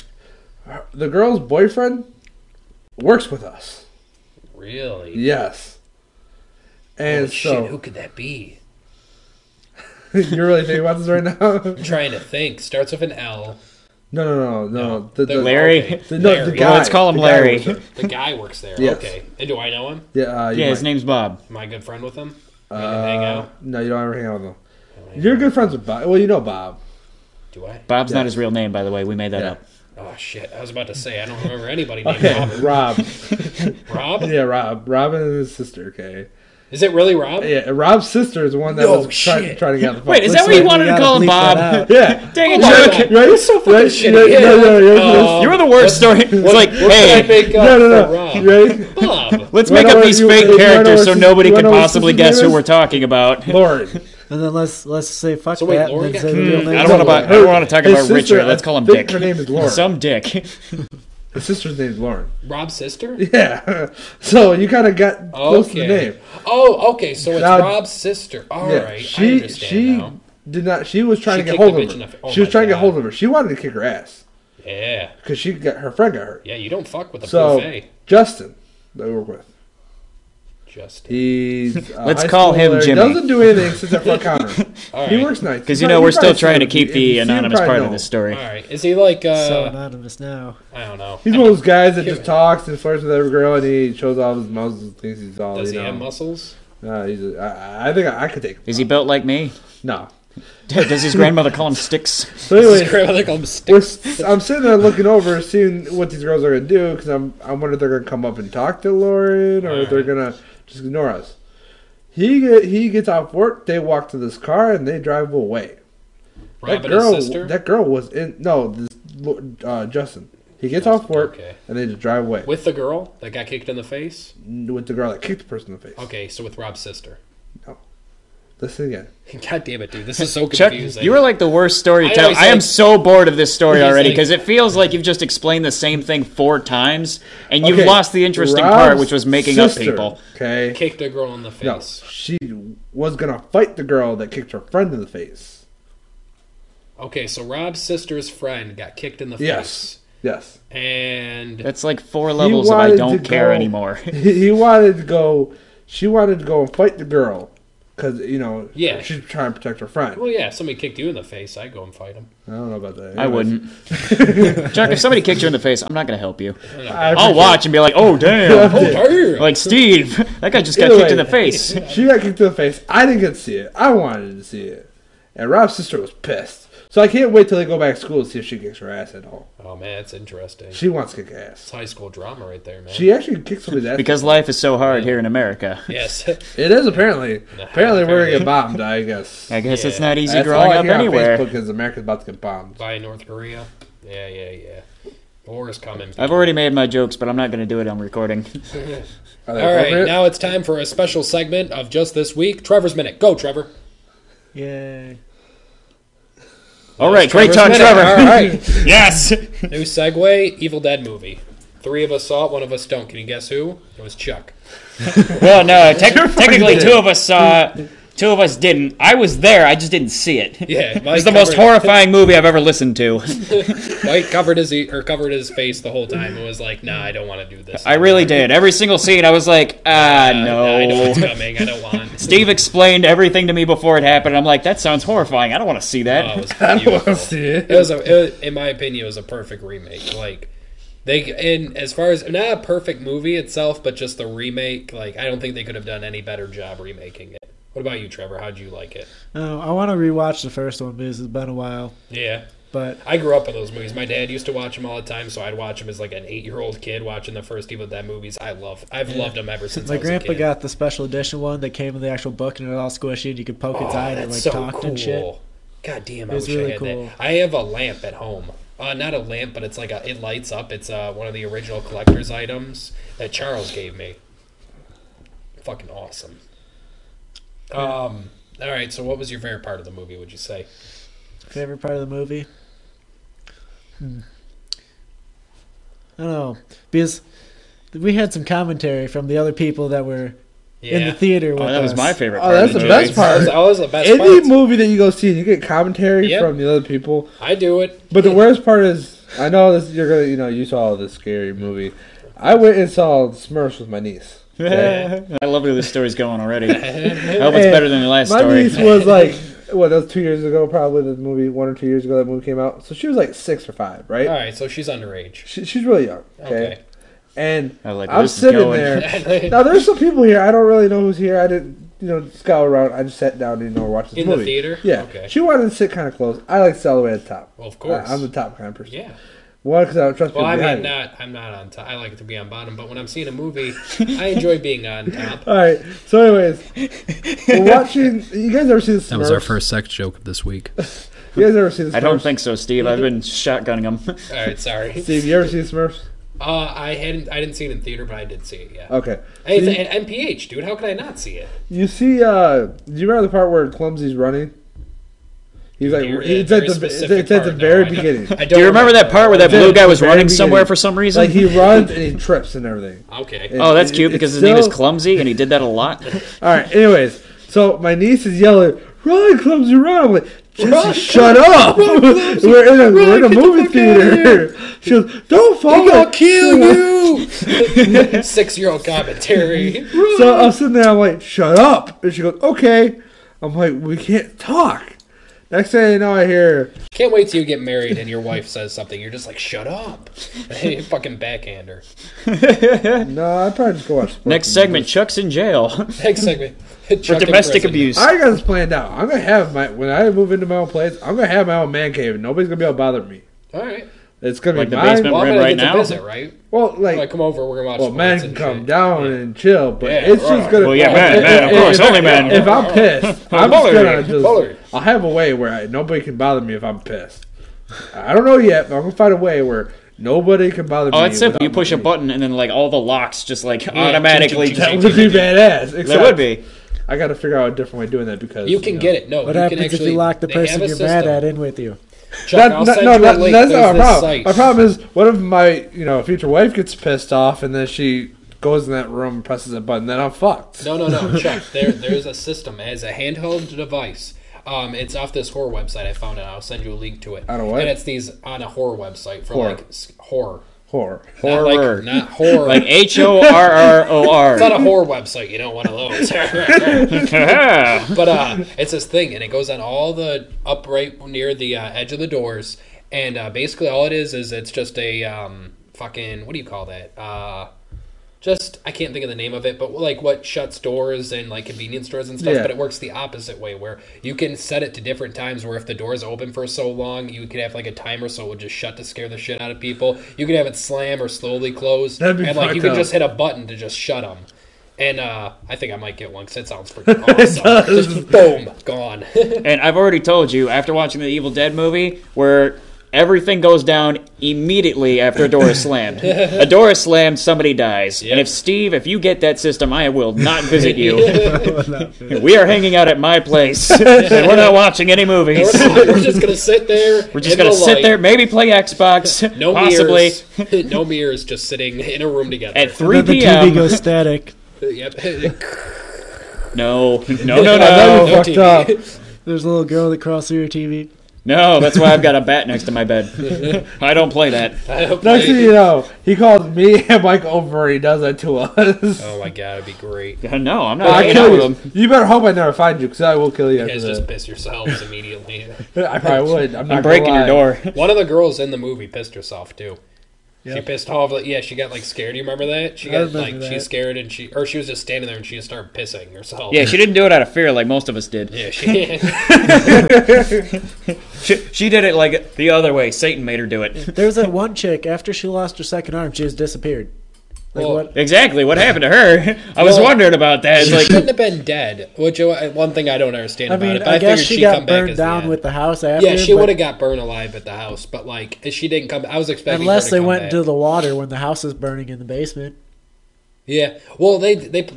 Speaker 2: The girl's boyfriend works with us.
Speaker 1: Really?
Speaker 2: Yes. And
Speaker 1: Holy shit,
Speaker 2: so
Speaker 1: who could that be?
Speaker 2: you're really thinking about this right now?
Speaker 1: I'm trying to think. Starts with an L.
Speaker 2: No.
Speaker 1: No.
Speaker 2: The
Speaker 3: Larry?
Speaker 1: Okay.
Speaker 2: The, no,
Speaker 1: Larry.
Speaker 2: the guy.
Speaker 3: Let's call him
Speaker 2: the guy
Speaker 3: Larry.
Speaker 2: works there.
Speaker 1: The guy works there.
Speaker 2: Yes.
Speaker 1: Okay. And do I know him?
Speaker 2: Yeah,
Speaker 3: Yeah, his name's Bob.
Speaker 1: Am I a good friend with him? We can hang out?
Speaker 2: No, you don't ever hang out with him.
Speaker 1: Hang
Speaker 2: You're
Speaker 1: out.
Speaker 2: good friends with Bob. Well, you know Bob.
Speaker 1: Do I?
Speaker 3: Bob's
Speaker 2: Yeah.
Speaker 3: not his real name, by the way. We made that
Speaker 2: Yeah.
Speaker 3: up.
Speaker 1: Oh, shit. I was about to say, I don't remember anybody named
Speaker 2: Okay,
Speaker 1: Robert.
Speaker 2: Rob.
Speaker 1: Rob?
Speaker 2: Yeah, Rob. Rob and his sister, okay?
Speaker 1: Is it really Rob?
Speaker 2: Yeah, Rob's sister is the one that
Speaker 1: No
Speaker 2: was trying
Speaker 1: shit.
Speaker 2: to get on the phone.
Speaker 3: Wait, is that
Speaker 4: Looks
Speaker 3: what you
Speaker 4: like
Speaker 3: wanted
Speaker 4: we
Speaker 3: to
Speaker 4: gotta
Speaker 3: call him,
Speaker 4: bleep
Speaker 3: Bob?
Speaker 4: that out.
Speaker 2: Yeah.
Speaker 3: Dang it,
Speaker 1: Oh my
Speaker 3: Chuck.
Speaker 1: God.
Speaker 2: Right?
Speaker 1: You're so fucking
Speaker 2: Right?
Speaker 1: shitty.
Speaker 2: Yeah,
Speaker 1: Yeah.
Speaker 3: You were the worst story. It's like,
Speaker 1: What can I
Speaker 3: hey,
Speaker 1: make up
Speaker 2: No.
Speaker 1: for Rob?
Speaker 2: Right?
Speaker 1: Bob.
Speaker 3: let's
Speaker 2: You
Speaker 3: make
Speaker 2: wanna
Speaker 3: up
Speaker 2: know
Speaker 3: these
Speaker 2: what
Speaker 3: fake
Speaker 2: you wanna know
Speaker 3: characters
Speaker 2: what
Speaker 3: so
Speaker 2: his-
Speaker 3: nobody
Speaker 2: you
Speaker 3: can
Speaker 2: wanna know what his
Speaker 3: possibly
Speaker 2: sister's
Speaker 3: guess
Speaker 2: name
Speaker 3: who
Speaker 2: is?
Speaker 3: we're talking about.
Speaker 2: Lauren.
Speaker 4: And then let's say fuck
Speaker 1: So wait,
Speaker 4: that
Speaker 1: Lauren
Speaker 4: and then
Speaker 1: got-
Speaker 4: say the real name.
Speaker 3: I don't want to talk
Speaker 2: His
Speaker 3: about
Speaker 2: sister,
Speaker 3: Richard. Let's call him
Speaker 2: I think
Speaker 3: Dick.
Speaker 2: her name is Lauren.
Speaker 3: Some Dick.
Speaker 2: His sister's name is Lauren.
Speaker 1: Rob's sister?
Speaker 2: Yeah. So you kind of got close to the name.
Speaker 1: Oh, okay. So it's
Speaker 2: Now-
Speaker 1: Rob's sister. All right. I
Speaker 2: She
Speaker 1: understand now.
Speaker 2: did not. She was trying
Speaker 1: She
Speaker 2: to get
Speaker 1: kicked
Speaker 2: hold
Speaker 1: the
Speaker 2: of
Speaker 1: bitch in
Speaker 2: her.
Speaker 1: the- oh
Speaker 2: She was
Speaker 1: my
Speaker 2: trying to get
Speaker 1: God.
Speaker 2: hold of her. She wanted to kick her ass
Speaker 1: Yeah.
Speaker 2: because her friend got hurt.
Speaker 1: Yeah, you don't fuck with the
Speaker 2: So
Speaker 1: buffet.
Speaker 2: Justin, that we work with,
Speaker 1: Just.
Speaker 2: he's
Speaker 3: Let's
Speaker 2: high
Speaker 3: call him
Speaker 2: schooler.
Speaker 3: Jimmy.
Speaker 2: Doesn't do anything since at front counter.
Speaker 1: All
Speaker 2: He
Speaker 1: right.
Speaker 2: works nights.
Speaker 3: Because,
Speaker 2: You
Speaker 3: we're still
Speaker 2: probably
Speaker 3: trying to
Speaker 2: seen
Speaker 3: keep
Speaker 2: him.
Speaker 3: the
Speaker 2: If you see him,
Speaker 3: anonymous
Speaker 2: probably
Speaker 3: part
Speaker 2: know
Speaker 3: of this
Speaker 2: him.
Speaker 3: story.
Speaker 1: All right. Is he like,
Speaker 4: So anonymous now.
Speaker 1: I don't know.
Speaker 2: He's one of those guys that just talks and flirts with every girl, and he shows off his muscles and thinks he's all.
Speaker 1: Does
Speaker 2: you
Speaker 1: he
Speaker 2: know.
Speaker 1: have muscles?
Speaker 2: I think I could take.
Speaker 3: Is he built like me?
Speaker 2: No.
Speaker 3: Does his grandmother call him Sticks?
Speaker 2: So
Speaker 1: His
Speaker 2: anyway,
Speaker 1: grandmother called him Sticks.
Speaker 2: I'm sitting there looking over, seeing what these girls are gonna do, because I wonder if they're gonna come up and talk to Lauren, or if they're gonna just ignore us. He gets off work. They walk to this car and they drive away.
Speaker 1: Rob and his sister?
Speaker 2: That girl was in. No, this Justin. He gets off work
Speaker 1: Okay.
Speaker 2: and they just drive away
Speaker 1: With the girl that got kicked in the face?
Speaker 2: with the girl that kicked the person in the face.
Speaker 1: Okay, so with Rob's sister.
Speaker 2: Listen again.
Speaker 1: God damn it, dude. This is so
Speaker 3: Chuck,
Speaker 1: confusing.
Speaker 3: you were like the worst storyteller.
Speaker 1: always
Speaker 3: I am
Speaker 1: like-
Speaker 3: so bored of this story
Speaker 1: He's
Speaker 3: already
Speaker 1: like-
Speaker 3: because it feels like you've just explained the same thing 4 times, and you've
Speaker 2: Okay,
Speaker 3: lost the interesting
Speaker 2: Rob's
Speaker 3: part, which was making up
Speaker 2: sister,
Speaker 3: people.
Speaker 2: Okay.
Speaker 1: kicked a girl in the
Speaker 2: No,
Speaker 1: face.
Speaker 2: she was gonna fight the girl that kicked her friend in the face.
Speaker 1: Okay, so Rob's sister's friend got kicked in the
Speaker 2: Yes. Yes.
Speaker 1: face. And
Speaker 3: That's like 4 levels of I
Speaker 2: wanted
Speaker 3: don't
Speaker 2: to
Speaker 3: care
Speaker 2: go-
Speaker 3: anymore.
Speaker 2: He wanted to go. She wanted to go and fight the girl because
Speaker 1: Yeah.
Speaker 2: she's trying to protect her friend.
Speaker 1: well, yeah, if somebody kicked you in the face, I'd go and fight him.
Speaker 2: I don't know about that.
Speaker 3: I
Speaker 2: Anyways.
Speaker 3: wouldn't. Chuck, if somebody kicked you in the face, I'm not going to help you.
Speaker 2: I
Speaker 3: I'll
Speaker 2: appreciate
Speaker 3: watch and be like, oh, damn.
Speaker 1: Oh, damn!
Speaker 3: Like, Steve, that guy just got
Speaker 2: Either
Speaker 3: kicked in
Speaker 2: way.
Speaker 3: the face.
Speaker 2: it. She got kicked in the face. I didn't get to see it. I wanted to see it, and Rob's sister was pissed. So I can't wait till they go back to school to see if she kicks her ass at all.
Speaker 1: Oh, man, it's interesting.
Speaker 2: She wants to kick ass.
Speaker 1: It's high school drama right there, man.
Speaker 2: She actually kicked somebody's ass.
Speaker 3: Because life is so hard here in America.
Speaker 1: Yes.
Speaker 2: It is apparently. Apparently we're gonna get bombed. I guess.
Speaker 3: I guess it's
Speaker 1: Yeah.
Speaker 3: not easy
Speaker 2: That's
Speaker 3: growing
Speaker 2: all I
Speaker 3: up
Speaker 2: hear on
Speaker 3: anywhere.
Speaker 2: Facebook is America's about to get bombed.
Speaker 1: By North Korea. Yeah. War is coming.
Speaker 3: I've already made my jokes, but I'm not going to do it on recording.
Speaker 2: Are they
Speaker 1: All right,
Speaker 2: appropriate?
Speaker 1: now it's time for a special segment of Just This Week. Trevor's Minute. Go, Trevor.
Speaker 4: Yay.
Speaker 3: All right, great talk,
Speaker 1: Minute.
Speaker 3: Trevor.
Speaker 1: All right.
Speaker 3: Yes.
Speaker 1: New segue, Evil Dead movie. 3 of us saw it, 1 of us don't. Can you guess who? It was Chuck.
Speaker 3: Well, no, technically 2 of us saw it. 2 of us didn't. I was there. I just didn't see it.
Speaker 1: Yeah,
Speaker 3: It was the most horrifying movie I've ever listened to.
Speaker 1: Mike covered his face the whole time and was like, "Nah, I don't want to do this."
Speaker 3: I really did. Every single scene, I was like,
Speaker 1: I know what's
Speaker 3: no.
Speaker 1: coming. I don't want.
Speaker 3: Steve explained everything to me before it happened. I'm like, that sounds horrifying. I don't want to see
Speaker 1: Oh,
Speaker 3: that.
Speaker 1: it was
Speaker 2: I don't want to
Speaker 1: beautiful.
Speaker 2: see it.
Speaker 1: It was in my opinion, it was a perfect remake. Like and as far as not a perfect movie itself, but just the remake. Like I don't think they could have done any better job remaking it. What about you, Trevor? How'd you like it?
Speaker 4: I want to rewatch the first one because it's been a while.
Speaker 1: Yeah.
Speaker 4: But
Speaker 1: I grew up with those movies. My dad used to watch them all the time, so I'd watch them as like an 8-year-old kid watching the first Evil Dead movies. I've loved them ever since
Speaker 4: my
Speaker 1: I was
Speaker 4: grandpa
Speaker 1: a kid.
Speaker 4: got the special edition one that came in the actual book and it was all squishy and you could poke its eye and it
Speaker 1: that's
Speaker 4: like
Speaker 1: so
Speaker 4: talked
Speaker 1: cool.
Speaker 4: and shit.
Speaker 1: God damn,
Speaker 4: It
Speaker 1: I
Speaker 4: was
Speaker 1: wish
Speaker 4: really
Speaker 1: I had
Speaker 4: cool.
Speaker 1: that. I have a lamp at home. Not a lamp, but it's like it lights up. It's one of the original collector's items that Charles gave me. Fucking awesome. All right, so what was your favorite part of the movie, would you say?
Speaker 4: Favorite part of the movie? I don't know. Because we had some commentary from the other people that were
Speaker 1: Yeah.
Speaker 4: in the theater with
Speaker 3: Oh, that was
Speaker 4: us.
Speaker 3: my favorite
Speaker 2: Oh,
Speaker 3: part.
Speaker 2: that's
Speaker 3: of
Speaker 2: the
Speaker 3: movie.
Speaker 2: best part.
Speaker 1: That was the best
Speaker 2: Any
Speaker 1: part.
Speaker 2: movie that you go see and you get commentary
Speaker 1: Yep.
Speaker 2: from the other people.
Speaker 1: I do it.
Speaker 2: But the worst part is, I know this. You're gonna, you saw this scary movie. I went and saw Smurfs with my niece. Okay?
Speaker 3: I love where this story's going already. I hope it's better than the last
Speaker 2: My
Speaker 3: story.
Speaker 2: niece was like, what? That was 2 years ago, probably. The movie, 1 or 2 years ago, that movie came out. So she was like 6 or 5, right?
Speaker 1: All right, so she's underage.
Speaker 2: She's really young.
Speaker 1: Okay.
Speaker 2: And
Speaker 3: I like where
Speaker 2: I'm
Speaker 3: this is
Speaker 2: sitting
Speaker 3: going.
Speaker 2: there. Now there's some people here. I don't really know who's here. I didn't, scout around. I just sat down and watched this
Speaker 1: In
Speaker 2: movie.
Speaker 1: the theater?
Speaker 2: Yeah.
Speaker 1: Okay.
Speaker 2: She wanted to sit kind of close. I like to sit all the way at the top.
Speaker 1: Well, of course.
Speaker 2: I'm the top kind of person.
Speaker 1: Yeah.
Speaker 2: One, because I don't trust
Speaker 1: Well,
Speaker 2: people
Speaker 1: I
Speaker 2: behind
Speaker 1: mean,
Speaker 2: me.
Speaker 1: I'm not on top. I like to be on bottom, but when I'm seeing a movie, I enjoy being on top.
Speaker 2: All right. So, anyways, we're watching. You guys ever see the Smurfs?
Speaker 1: That was our first sex joke of this week.
Speaker 2: You guys ever see the Smurfs?
Speaker 3: I don't think so, Steve. I've been shotgunning them.
Speaker 1: All right, sorry.
Speaker 2: Steve, you ever see the Smurfs?
Speaker 1: I didn't see it in theater, but I did see it. Yeah.
Speaker 2: Okay.
Speaker 1: Hey,
Speaker 2: So
Speaker 1: it's an MPH, dude. How could I not see it?
Speaker 2: you see? Do you remember the part where Clumsy's running? He's like,
Speaker 1: You're-
Speaker 2: it's
Speaker 1: very
Speaker 2: at the
Speaker 1: specific
Speaker 2: it's at the
Speaker 1: part,
Speaker 2: very
Speaker 1: no, I don't-
Speaker 2: beginning.
Speaker 1: I don't
Speaker 3: Do you remember that part where that
Speaker 2: It's
Speaker 3: blue
Speaker 2: at
Speaker 3: guy
Speaker 2: the
Speaker 3: was
Speaker 2: very
Speaker 3: running somewhere
Speaker 2: beginning.
Speaker 3: for some reason?
Speaker 2: Like he runs and he trips and everything.
Speaker 1: Okay.
Speaker 2: And
Speaker 3: Oh, that's cute
Speaker 2: it's
Speaker 3: because his name is
Speaker 2: still-
Speaker 3: Clumsy, and he did that a lot.
Speaker 2: All right. Anyways, so my niece is yelling, "Run, Clumsy, run!" I'm like, Jesse, shut up! We're in a movie theater. She goes, "Don't fall!"
Speaker 1: I'm gonna kill you! 6-year-old commentary.
Speaker 2: So I'm sitting there. I'm like, "Shut up!" And she goes, "Okay." I'm like, "We can't talk." Next thing you know, I hear,
Speaker 1: Can't wait till you get married and your wife says something. You're just like, shut up. You fucking backhander.
Speaker 2: "No, I'd probably just go watch." sports
Speaker 3: Next
Speaker 2: movies."
Speaker 3: segment, Chuck's in jail
Speaker 1: Next segment.
Speaker 3: for
Speaker 1: Chuck in
Speaker 3: domestic
Speaker 1: prison.
Speaker 3: abuse.
Speaker 2: I got this planned out. I'm gonna have when I move into my own place. I'm gonna have my own man cave, and nobody's gonna be able to bother me.
Speaker 1: All right.
Speaker 2: It's gonna
Speaker 3: Like
Speaker 2: be
Speaker 3: the
Speaker 2: mine.
Speaker 3: basement
Speaker 1: Well, I'm
Speaker 3: We're in
Speaker 1: gonna
Speaker 3: right
Speaker 1: get
Speaker 3: now?
Speaker 1: to visit, right?
Speaker 2: Well,
Speaker 1: Like, come over. We're gonna watch.
Speaker 2: well,
Speaker 1: sports
Speaker 2: man
Speaker 1: and
Speaker 2: can come
Speaker 1: shit.
Speaker 2: down
Speaker 1: Yeah.
Speaker 2: and chill, but
Speaker 1: Yeah,
Speaker 2: it's just gonna.
Speaker 3: Well, yeah, man, of course, only man.
Speaker 2: If I'm pissed, I'm just
Speaker 3: Bullard.
Speaker 2: gonna just.
Speaker 1: Bullard.
Speaker 2: I'll have a way where nobody can bother me if I'm pissed. I don't know yet, but I'm gonna find a way where nobody can bother me.
Speaker 3: Oh, it's simple.
Speaker 2: without
Speaker 3: You push a
Speaker 2: me.
Speaker 3: button, and then like all the locks just like automatically.
Speaker 1: ching, ching,
Speaker 2: That would be badass.
Speaker 3: That
Speaker 2: Except
Speaker 3: would be.
Speaker 2: I got to figure out a different way of doing that because
Speaker 1: You can get it. No,
Speaker 4: What
Speaker 1: you
Speaker 4: happens
Speaker 1: can
Speaker 4: if
Speaker 1: actually,
Speaker 4: you lock the
Speaker 1: they
Speaker 4: person
Speaker 1: have a
Speaker 4: you're mad
Speaker 1: system.
Speaker 4: at in with you?
Speaker 1: Chuck, I'll send you a link.
Speaker 2: That's
Speaker 1: There's
Speaker 2: not our
Speaker 1: this
Speaker 2: problem.
Speaker 1: site.
Speaker 2: My problem is, what if my future wife gets pissed off and then she goes in that room and presses a button? Then I'm fucked.
Speaker 1: No, Chuck. There's a system as a handheld device. It's off this horror website. I found it. I'll send you a link to it.
Speaker 2: On a what?
Speaker 1: And it's these on a horror website for
Speaker 2: Horror.
Speaker 1: like horror.
Speaker 2: Horror.
Speaker 1: Not
Speaker 3: Horror.
Speaker 1: not horror.
Speaker 3: Like HORROR.
Speaker 1: It's not a horror website. You don't want one of those. But it's this thing, and it goes on all the upright near the edge of the doors, and basically all it is it's just a fucking, what do you call that? Just, I can't think of the name of it, but like what shuts doors and like convenience stores and stuff,
Speaker 2: Yeah.
Speaker 1: but it works the opposite way where you can set it to different times where if the door is open for so long, you could have like a timer so it would just shut to scare the shit out of people. You could have it slam or slowly close,
Speaker 2: That'd be
Speaker 1: and like you
Speaker 2: fucked
Speaker 1: could
Speaker 2: up.
Speaker 1: just hit a button to just shut them. And I think I might get one because it sounds pretty awesome. Just boom, gone.
Speaker 3: And I've already told you, after watching the Evil Dead movie, where everything goes down immediately after a door is slammed. A door is slammed, somebody dies.
Speaker 1: Yep.
Speaker 3: And if you get that system, I will not visit you. We are hanging out at my place, and we're not watching any movies.
Speaker 1: We're just gonna sit there.
Speaker 3: We're just
Speaker 1: in
Speaker 3: gonna
Speaker 1: the
Speaker 3: sit
Speaker 1: light.
Speaker 3: there, maybe play Xbox,
Speaker 1: No
Speaker 3: possibly
Speaker 1: mirrors. No mirrors. Just sitting in a room together.
Speaker 3: at 3
Speaker 4: The TV
Speaker 3: p.m.
Speaker 4: goes static.
Speaker 1: Yep.
Speaker 3: No,
Speaker 2: That'd
Speaker 3: no.
Speaker 2: be
Speaker 1: No
Speaker 2: fucked
Speaker 1: TV.
Speaker 2: up.
Speaker 4: There's a little girl that crosses through your TV.
Speaker 3: No, that's why I've got a bat next to my bed. I don't play that.
Speaker 1: I hope
Speaker 2: Next thing
Speaker 1: I-
Speaker 2: you know, he calls me and Mike over. He does that to us.
Speaker 1: Oh my god, it'd be great.
Speaker 3: No, I'm not
Speaker 2: I
Speaker 3: hanging
Speaker 2: kill
Speaker 3: out
Speaker 2: you.
Speaker 3: with them.
Speaker 2: You better hope I never find you, because I will kill you
Speaker 1: You
Speaker 2: after
Speaker 1: guys
Speaker 2: that.
Speaker 1: just piss yourselves immediately.
Speaker 2: I probably would. I'm not
Speaker 3: I'm breaking
Speaker 2: gonna
Speaker 3: your
Speaker 2: lie.
Speaker 3: door.
Speaker 1: One of the girls in the movie pissed herself too. She
Speaker 4: Yep.
Speaker 1: pissed off. Yeah, she got like scared. Do you remember that? She
Speaker 4: I
Speaker 1: got
Speaker 4: remember
Speaker 1: like
Speaker 4: that.
Speaker 1: she's scared and she was just standing there and she just started pissing herself.
Speaker 3: Yeah, she didn't do it out of fear like most of us did.
Speaker 1: Yeah, she.
Speaker 3: She did it like the other way. Satan made her do it.
Speaker 4: There was that one chick, after she lost her second arm, she just disappeared. Like
Speaker 1: Well,
Speaker 4: what?
Speaker 3: Exactly. What happened to her? I was
Speaker 1: Well,
Speaker 3: wondering about that.
Speaker 1: She
Speaker 3: Like,
Speaker 1: shouldn't have been dead. Which one thing I don't understand
Speaker 4: I
Speaker 1: about
Speaker 4: mean,
Speaker 1: it. But
Speaker 4: I guess
Speaker 1: figured
Speaker 4: she
Speaker 1: she'd
Speaker 4: got
Speaker 1: come back
Speaker 4: burned
Speaker 1: as the
Speaker 4: down
Speaker 1: end.
Speaker 4: with the house after.
Speaker 1: Yeah, she
Speaker 4: but
Speaker 1: would have got burned alive at the house, but like if she didn't come, I was expecting
Speaker 4: unless
Speaker 1: her to
Speaker 4: they
Speaker 1: come
Speaker 4: went
Speaker 1: back.
Speaker 4: into the water when the house is burning in the basement.
Speaker 1: Yeah, well, they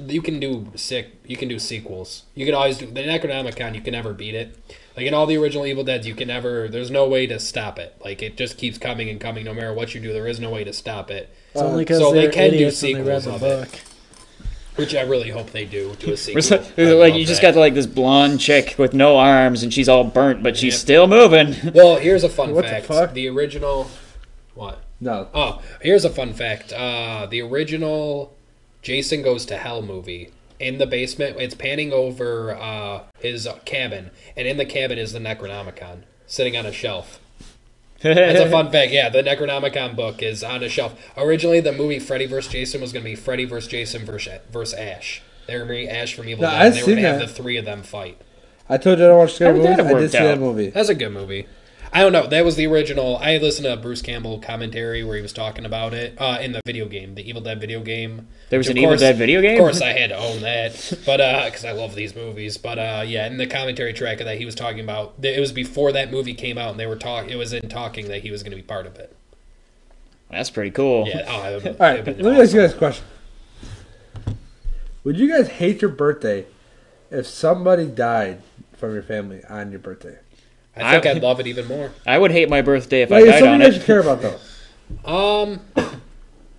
Speaker 1: you can do sequels. You can always do the Necronomicon. You can never beat it. Like in all the original Evil Deads, you can never. There's no way to stop it. Like it just keeps coming and coming. No matter what you do, there is no way to stop it.
Speaker 4: It's only because
Speaker 1: so they
Speaker 4: they're
Speaker 1: can do
Speaker 4: idiots and they read
Speaker 1: sequels
Speaker 4: the
Speaker 1: of it.
Speaker 4: book.
Speaker 1: Which I really hope they do a
Speaker 3: Or
Speaker 1: sequel.
Speaker 3: so-
Speaker 1: I
Speaker 3: like
Speaker 1: love
Speaker 3: you just
Speaker 1: that.
Speaker 3: got like this blonde chick with no arms and she's all burnt, but she's
Speaker 1: Yep.
Speaker 3: still moving.
Speaker 1: Well, here's a fun
Speaker 2: What the
Speaker 1: fact.
Speaker 2: fuck?
Speaker 1: The original. What?
Speaker 2: No.
Speaker 1: Oh, here's a fun fact. The original Jason Goes to Hell movie. In the basement, it's panning over his cabin, and in the cabin is the Necronomicon sitting on a shelf. That's a fun fact. Yeah, the Necronomicon book is on a shelf. Originally, the movie Freddy vs. Jason was going to be Freddy vs. Jason versus Ash. They were going to be Ash from Evil
Speaker 2: No,
Speaker 1: Dead.
Speaker 2: I've
Speaker 1: And they were going
Speaker 2: seen
Speaker 1: to have
Speaker 2: that.
Speaker 1: the three of them fight.
Speaker 2: I told you I don't watch scary
Speaker 3: How did
Speaker 2: movies.
Speaker 3: that
Speaker 2: I did
Speaker 3: work
Speaker 2: see that
Speaker 3: out?
Speaker 2: movie.
Speaker 1: That's a good movie. I don't know. That was the original. I listened to Bruce Campbell commentary where he was talking about it in the video game, the Evil Dead video game.
Speaker 3: There was
Speaker 1: Which,
Speaker 3: an Evil Dead video game?
Speaker 1: Of course, I had to own that, but because I love these movies. But yeah, in the commentary track of that, he was talking about it was before that movie came out, and they were talking. It was in talking that he was going to be part of it.
Speaker 3: That's pretty cool.
Speaker 1: Yeah. Oh,
Speaker 2: All right, let me ask you guys a question. Would you guys hate your birthday if somebody died from your family on your birthday?
Speaker 1: I think I'd love it even more.
Speaker 3: I would hate my birthday if
Speaker 2: Like,
Speaker 3: I
Speaker 2: it's
Speaker 3: died
Speaker 2: something
Speaker 3: on
Speaker 2: you guys should
Speaker 3: it.
Speaker 2: care about, though.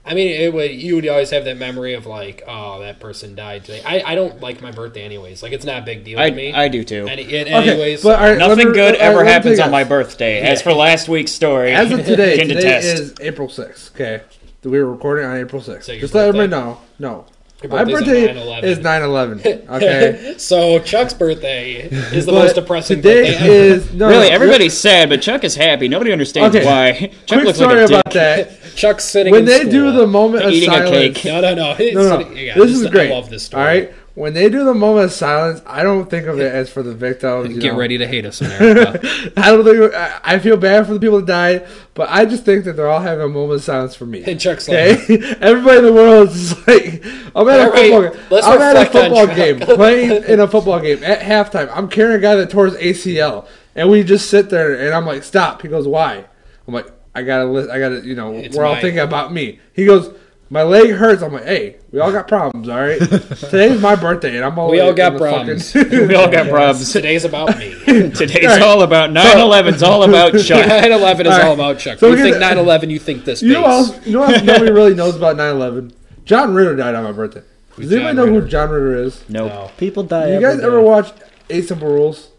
Speaker 1: I mean, you would always have that memory of like, oh, that person died today. I don't like my birthday anyways. Like, it's not a big deal to me.
Speaker 3: I do too.
Speaker 1: Anyways,
Speaker 2: but all right, let
Speaker 3: Nothing
Speaker 2: me-
Speaker 3: good
Speaker 2: all right,
Speaker 3: ever
Speaker 2: let me
Speaker 3: happens
Speaker 2: tell
Speaker 3: on
Speaker 2: you
Speaker 3: my
Speaker 2: guys.
Speaker 3: birthday. As for last week's story,
Speaker 2: As of today,
Speaker 3: can
Speaker 2: today
Speaker 3: detest.
Speaker 2: is April 6th, okay? We were recording on April 6th.
Speaker 1: So your
Speaker 2: Just let everybody
Speaker 1: birthday?
Speaker 2: know. No.
Speaker 1: Your
Speaker 2: My
Speaker 1: birthday's
Speaker 2: birthday
Speaker 1: on 9/11.
Speaker 2: is 9/11, okay?
Speaker 1: So Chuck's birthday is the
Speaker 2: But
Speaker 1: most depressing
Speaker 2: today
Speaker 1: birthday ever.
Speaker 2: is... No,
Speaker 3: Really,
Speaker 2: no,
Speaker 3: everybody's sad, but Chuck is happy. Nobody understands
Speaker 2: Okay.
Speaker 3: why. Chuck
Speaker 2: Quick
Speaker 3: looks
Speaker 2: story
Speaker 3: like a
Speaker 2: about
Speaker 3: dick.
Speaker 2: that.
Speaker 1: Chuck's sitting
Speaker 2: When
Speaker 1: in
Speaker 2: they
Speaker 1: school.
Speaker 2: do the moment of
Speaker 3: Eating a
Speaker 2: silence...
Speaker 3: cake.
Speaker 1: No.
Speaker 2: No.
Speaker 1: Yeah,
Speaker 2: This is great.
Speaker 1: I love this story.
Speaker 2: All right? When they do the moment of silence, I don't think of it as for the victims. You
Speaker 1: Get
Speaker 2: know.
Speaker 1: ready to hate us, America.
Speaker 2: I don't think... I feel bad for the people that died, but I just think that they're all having a moment of silence for me.
Speaker 1: And Chuck's like,
Speaker 2: Okay, everybody in the world is just like, I'm at a
Speaker 1: All right,
Speaker 2: football game.
Speaker 1: let's
Speaker 2: I'm at a
Speaker 1: reflect on
Speaker 2: football
Speaker 1: Chuck.
Speaker 2: game, playing in a football game at halftime. I'm carrying a guy that tore his ACL, and we just sit there, and I'm like, stop. He goes, why? I'm like, I gotta, you know,
Speaker 1: It's
Speaker 2: we're all
Speaker 1: my-
Speaker 2: thinking about me. He goes, my leg hurts. I'm like, hey, we all got problems, all right? Today's my birthday, and I'm all
Speaker 1: We all
Speaker 2: in
Speaker 1: got
Speaker 2: the
Speaker 1: problems.
Speaker 2: fucking-
Speaker 3: We all got problems.
Speaker 1: today's about me.
Speaker 3: Today's
Speaker 2: All right.
Speaker 3: all about 9/11's all about Chuck.
Speaker 1: 9/11 is
Speaker 2: All right.
Speaker 1: all about Chuck.
Speaker 2: So
Speaker 1: you
Speaker 2: we're
Speaker 1: think
Speaker 2: gonna-
Speaker 1: 9/11, you think this
Speaker 2: You know
Speaker 1: base.
Speaker 2: what else? You know what nobody really knows about 9/11? John Ritter died on my birthday. Does anybody
Speaker 1: John
Speaker 2: know who
Speaker 1: Ritter?
Speaker 2: John Ritter is?
Speaker 3: Nope.
Speaker 1: No.
Speaker 4: People die.
Speaker 2: You
Speaker 4: every
Speaker 2: guys
Speaker 4: day.
Speaker 2: ever watch Eight Simple Rules?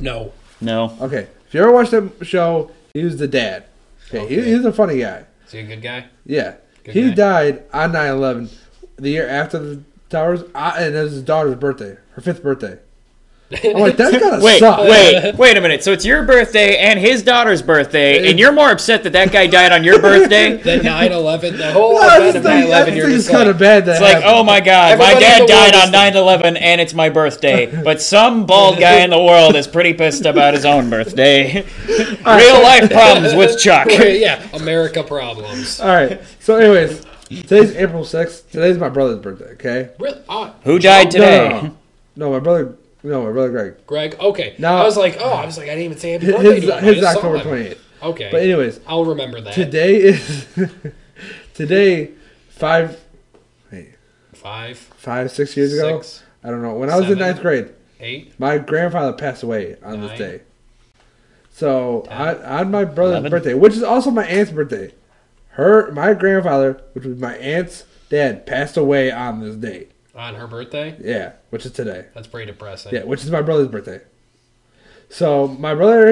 Speaker 1: No.
Speaker 3: No.
Speaker 2: Okay. If you ever watched that show, he was the dad. Okay.
Speaker 1: Okay.
Speaker 2: He's a funny guy.
Speaker 1: Is he a good guy?
Speaker 2: Yeah.
Speaker 1: Good
Speaker 2: he
Speaker 1: guy.
Speaker 2: died on 9/11, the year after the towers, and it was his daughter's birthday, her 5th birthday. I'm like, that's gotta
Speaker 3: Wait,
Speaker 2: suck.
Speaker 3: wait a minute. So it's your birthday and his daughter's birthday, and you're more upset that that guy died on your birthday?
Speaker 1: The 9/11, the whole
Speaker 2: Well, I
Speaker 1: event
Speaker 2: just
Speaker 1: of
Speaker 2: think,
Speaker 1: 9/11, you're
Speaker 2: it's
Speaker 1: just
Speaker 2: kind
Speaker 1: like,
Speaker 2: of bad that
Speaker 3: It's like,
Speaker 2: happened.
Speaker 3: oh my god, my
Speaker 1: Everybody in
Speaker 3: dad
Speaker 1: the
Speaker 3: died
Speaker 1: world
Speaker 3: on 9/11 and it's my birthday. But some bald guy in the world is pretty pissed about his own birthday. Real life problems with Chuck.
Speaker 1: yeah, America problems.
Speaker 2: All right. So, anyways, today's April 6th. Today's my brother's birthday. Okay.
Speaker 1: Really?
Speaker 3: Who died today?
Speaker 2: No, my brother Greg.
Speaker 1: Greg? Okay.
Speaker 2: No.
Speaker 1: I was like, I didn't even say happy birthday
Speaker 2: His,
Speaker 1: to him. I
Speaker 2: his
Speaker 1: just saw
Speaker 2: October
Speaker 1: him.
Speaker 2: 28th.
Speaker 1: Okay.
Speaker 2: But anyways,
Speaker 1: I'll remember that.
Speaker 2: today is today 5, 6 years ago.
Speaker 1: 6,
Speaker 2: I don't know. When I was in
Speaker 1: 7.
Speaker 2: 9th grade,
Speaker 1: 8.
Speaker 2: my grandfather passed away on
Speaker 1: 9.
Speaker 2: this day. So
Speaker 1: 10.
Speaker 2: on my brother's
Speaker 3: 11.
Speaker 2: birthday, which is also my aunt's birthday, my grandfather, which was my aunt's dad, passed away on this day.
Speaker 1: On her birthday?
Speaker 2: Yeah, which is today.
Speaker 1: That's pretty depressing.
Speaker 2: Yeah, which is my brother's birthday. So my brother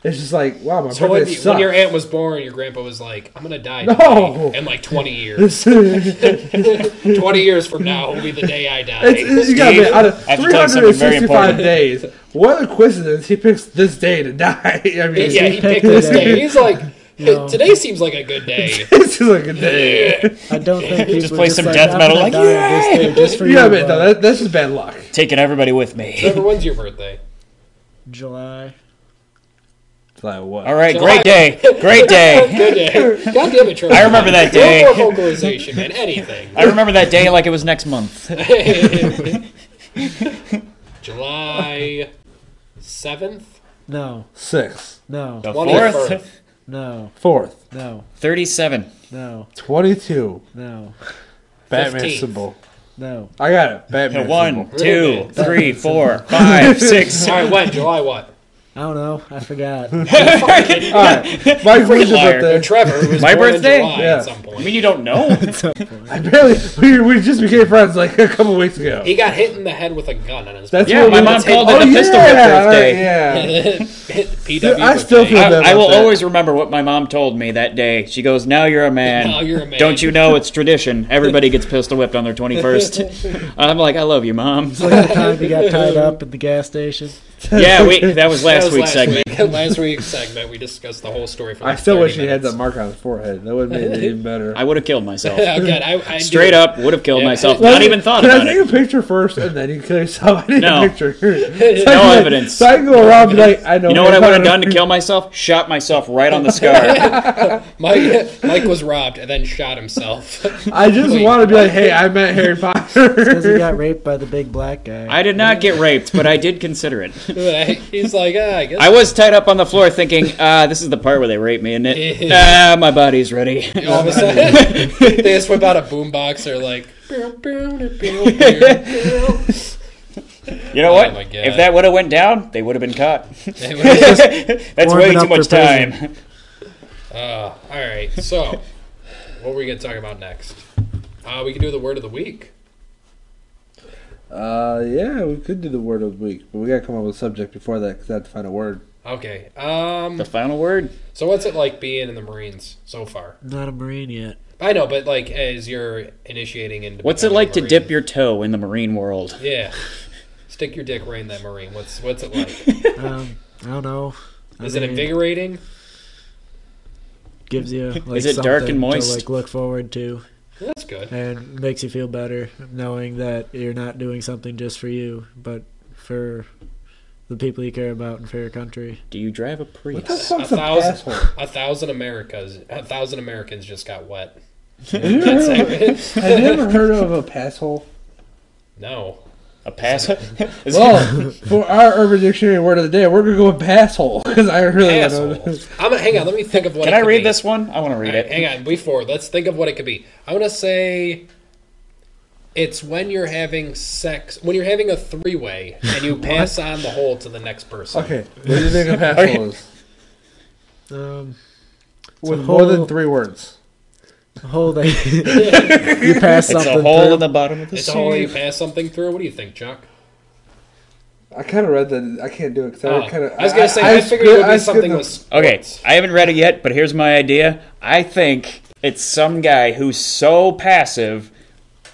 Speaker 2: is just like, wow, my
Speaker 1: So
Speaker 2: birthday
Speaker 1: when
Speaker 2: sucks.
Speaker 1: your aunt was born, your grandpa was like, I'm going to die
Speaker 2: No.
Speaker 1: today in like 20 years. 20 years from now will be the day I die.
Speaker 2: You gotta be, out of
Speaker 3: I have to tell you something very
Speaker 2: 365
Speaker 3: important.
Speaker 2: days, what a coincidence he picks this day to die. I mean,
Speaker 1: yeah, he picked this day. He's like, today seems like a good day.
Speaker 2: this is like a day.
Speaker 4: I don't think people
Speaker 3: Just play
Speaker 4: just
Speaker 3: some
Speaker 4: like,
Speaker 3: death
Speaker 4: I'm
Speaker 3: metal,
Speaker 4: gonna
Speaker 3: like,
Speaker 4: die on this day just for
Speaker 2: Yeah,
Speaker 4: you,
Speaker 2: man, no,
Speaker 4: bud.
Speaker 2: that's just bad luck.
Speaker 3: Taking everybody with me.
Speaker 1: Trevor, when's your birthday?
Speaker 4: July.
Speaker 2: It's like what?
Speaker 3: All right,
Speaker 1: July.
Speaker 3: great day. Great day.
Speaker 1: Good day. God damn it, Trevor.
Speaker 3: I remember that
Speaker 1: No
Speaker 3: day.
Speaker 1: more vocalization, man. Anything.
Speaker 3: I remember that day like it was next month.
Speaker 1: July 7th?
Speaker 4: No,
Speaker 2: 6,
Speaker 4: no,
Speaker 3: The
Speaker 1: 24th.
Speaker 3: 4th,
Speaker 4: no,
Speaker 2: 4th,
Speaker 4: no,
Speaker 3: 37.
Speaker 4: no,
Speaker 2: 22,
Speaker 4: no,
Speaker 2: Batman
Speaker 1: 15th.
Speaker 2: symbol.
Speaker 4: no.
Speaker 2: I got it. Batman
Speaker 3: 1,
Speaker 2: symbol.
Speaker 3: 2, 3, 4, 5, 6.
Speaker 1: All right, when? July what?
Speaker 4: I don't know. I forgot.
Speaker 2: All right, Mike, when's your
Speaker 3: liar.
Speaker 2: birthday?
Speaker 1: Trevor, who was
Speaker 3: My
Speaker 1: born
Speaker 3: birthday?
Speaker 1: in July
Speaker 2: Yeah.
Speaker 1: at some
Speaker 3: I
Speaker 1: point.
Speaker 3: mean, you don't know?
Speaker 2: We just became friends like a couple weeks ago.
Speaker 1: He got hit in the head with a gun on his
Speaker 2: That's
Speaker 3: Yeah,
Speaker 2: what
Speaker 3: my
Speaker 2: we-
Speaker 3: mom called it
Speaker 2: Oh,
Speaker 3: a pistol whip birthday.
Speaker 2: Yeah.
Speaker 1: PW
Speaker 2: Dude, I still
Speaker 1: birthday.
Speaker 2: feel bad
Speaker 3: I will
Speaker 2: about that.
Speaker 3: always remember what my mom told me that day. She goes, "Now you're a man.
Speaker 1: Now you're a man."
Speaker 3: Don't you know it's tradition? Everybody gets pistol whipped on their 21st." I'm like, "I love you, Mom."
Speaker 4: Like the time he got tied up at the gas station.
Speaker 3: Yeah, that was
Speaker 1: That
Speaker 3: last
Speaker 1: was
Speaker 3: week's segment.
Speaker 1: Last week's segment, we discussed the whole story for
Speaker 2: I
Speaker 1: like
Speaker 2: still
Speaker 1: 30
Speaker 2: wish he had
Speaker 1: minutes.
Speaker 2: that mark on his forehead. That would have made it even better.
Speaker 3: I would have killed myself.
Speaker 1: Again, I
Speaker 3: Straight
Speaker 1: do.
Speaker 3: up, would have killed
Speaker 1: Yeah.
Speaker 3: myself.
Speaker 2: Can
Speaker 3: Not even thought
Speaker 2: Can
Speaker 3: about
Speaker 2: I
Speaker 3: it.
Speaker 2: take a picture first and then you kill yourself? I need
Speaker 3: No.
Speaker 2: a picture.
Speaker 3: No evidence.
Speaker 2: So I can go around and be like, I know.
Speaker 3: You know what I would have done to kill myself? Shot myself right on the scar.
Speaker 1: Mike was robbed and then shot himself.
Speaker 2: I just
Speaker 1: Wait,
Speaker 2: want to be like, hey, I met Harry
Speaker 4: Because he
Speaker 2: Potter.
Speaker 4: got raped by the big black guy.
Speaker 3: I did not get raped, but I did consider it.
Speaker 1: He's like, I guess.
Speaker 3: I was tied up on the floor thinking, this is the part where they rape me, isn't it? My body's ready.
Speaker 1: All of a sudden, they just whip out a boombox. They're like,
Speaker 3: You know what?
Speaker 1: Oh my God.
Speaker 3: If that would have went down, they would have been caught.
Speaker 1: All
Speaker 3: That's
Speaker 4: Warming
Speaker 3: way
Speaker 4: up
Speaker 3: too much
Speaker 4: for prison.
Speaker 3: time.
Speaker 1: right. So, what were we gonna talk about next? We can do the word of the week.
Speaker 2: Yeah, we could do the word of the week, but we gotta come up with a subject before that because I have to find a word.
Speaker 1: Okay.
Speaker 3: The final word?
Speaker 1: So what's it like being in the Marines so far?
Speaker 4: Not a Marine yet.
Speaker 1: I know, but like as you're initiating into
Speaker 3: What's it
Speaker 1: becoming
Speaker 3: like
Speaker 1: a
Speaker 3: to
Speaker 1: Marine-
Speaker 3: dip your toe in the marine world?
Speaker 1: Yeah. Stick your dick right in that Marine. What's it like?
Speaker 4: I don't know.
Speaker 1: Is it invigorating?
Speaker 4: Gives you like
Speaker 3: Is it dark and
Speaker 4: something
Speaker 3: moist?
Speaker 4: to like look forward to,
Speaker 1: That's good.
Speaker 4: and makes you feel better knowing that you're not doing something just for you, but for the people you care about and for your country.
Speaker 3: Do you drive a
Speaker 2: What the
Speaker 3: Prius?
Speaker 2: fuck's a asshole?
Speaker 1: 1,000 Americans just got wet.
Speaker 2: Have you ever heard of a passhole?
Speaker 1: No.
Speaker 3: A pass? Is
Speaker 2: Well, for our Urban Dictionary word of the day, we're gonna go with passhole because I really don't know.
Speaker 1: Asshole. Hang on, let me think of what
Speaker 3: Can
Speaker 1: it
Speaker 3: I
Speaker 1: could
Speaker 3: read
Speaker 1: be.
Speaker 3: this one? I want to read it.
Speaker 1: Hang on, before. Let's think of what it could be. I want to say it's when you're having sex, when you're having a three-way and you pass on the hole to the next person.
Speaker 2: Okay, what do you think a passhole is? With
Speaker 4: a
Speaker 2: more than
Speaker 4: hole-
Speaker 2: 3 words.
Speaker 4: A hole that you pass
Speaker 3: It's
Speaker 4: something
Speaker 3: a hole
Speaker 4: through.
Speaker 3: in the bottom of the
Speaker 1: It's a hole you
Speaker 3: sea.
Speaker 1: pass something through. What do you think, Chuck?
Speaker 2: I kind of read that. I can't do it because
Speaker 1: Oh,
Speaker 2: I kind of.
Speaker 1: I was going to say, I figured it would be something with sports.
Speaker 3: Okay, I haven't read it yet, but here's my idea. I think it's some guy who's so passive,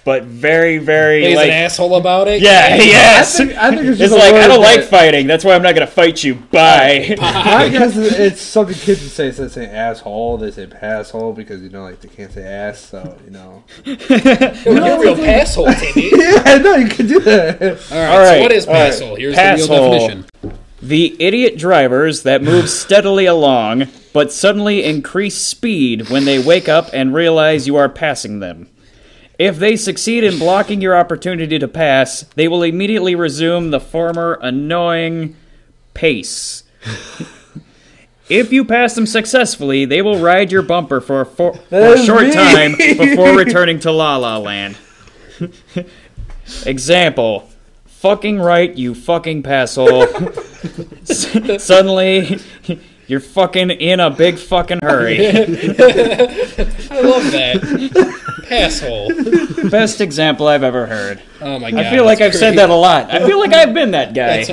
Speaker 3: but very, very
Speaker 1: He's
Speaker 3: like.
Speaker 1: an asshole about it?
Speaker 3: Yeah, yes.
Speaker 2: I think it's
Speaker 3: It's
Speaker 2: just a
Speaker 3: like,
Speaker 2: word
Speaker 3: I don't like
Speaker 2: that-
Speaker 3: fighting. That's why I'm not going to fight you. Bye.
Speaker 2: I guess it's something kids would say. Instead of saying asshole, they say passhole because like they can't say ass. So
Speaker 1: You're a real asshole, Timmy.
Speaker 2: yeah, I know you can do that.
Speaker 1: All right,
Speaker 3: All right,
Speaker 1: so what is
Speaker 3: all right.
Speaker 1: passhole? Here's
Speaker 3: Passhole.
Speaker 1: the real definition.
Speaker 3: The idiot drivers that move steadily along, but suddenly increase speed when they wake up and realize you are passing them. If they succeed in blocking your opportunity to pass, they will immediately resume the former annoying pace. If you pass them successfully, they will ride your bumper for a
Speaker 2: is
Speaker 3: short
Speaker 2: me.
Speaker 3: time before returning to La La Land. Example. Fucking right, you fucking passhole. Suddenly, you're fucking in a big fucking hurry.
Speaker 1: I love that. Asshole.
Speaker 3: Best example I've ever heard.
Speaker 1: Oh my god.
Speaker 3: I feel like I've
Speaker 1: that's
Speaker 3: said
Speaker 1: great.
Speaker 3: that a lot. I feel like I've been that guy.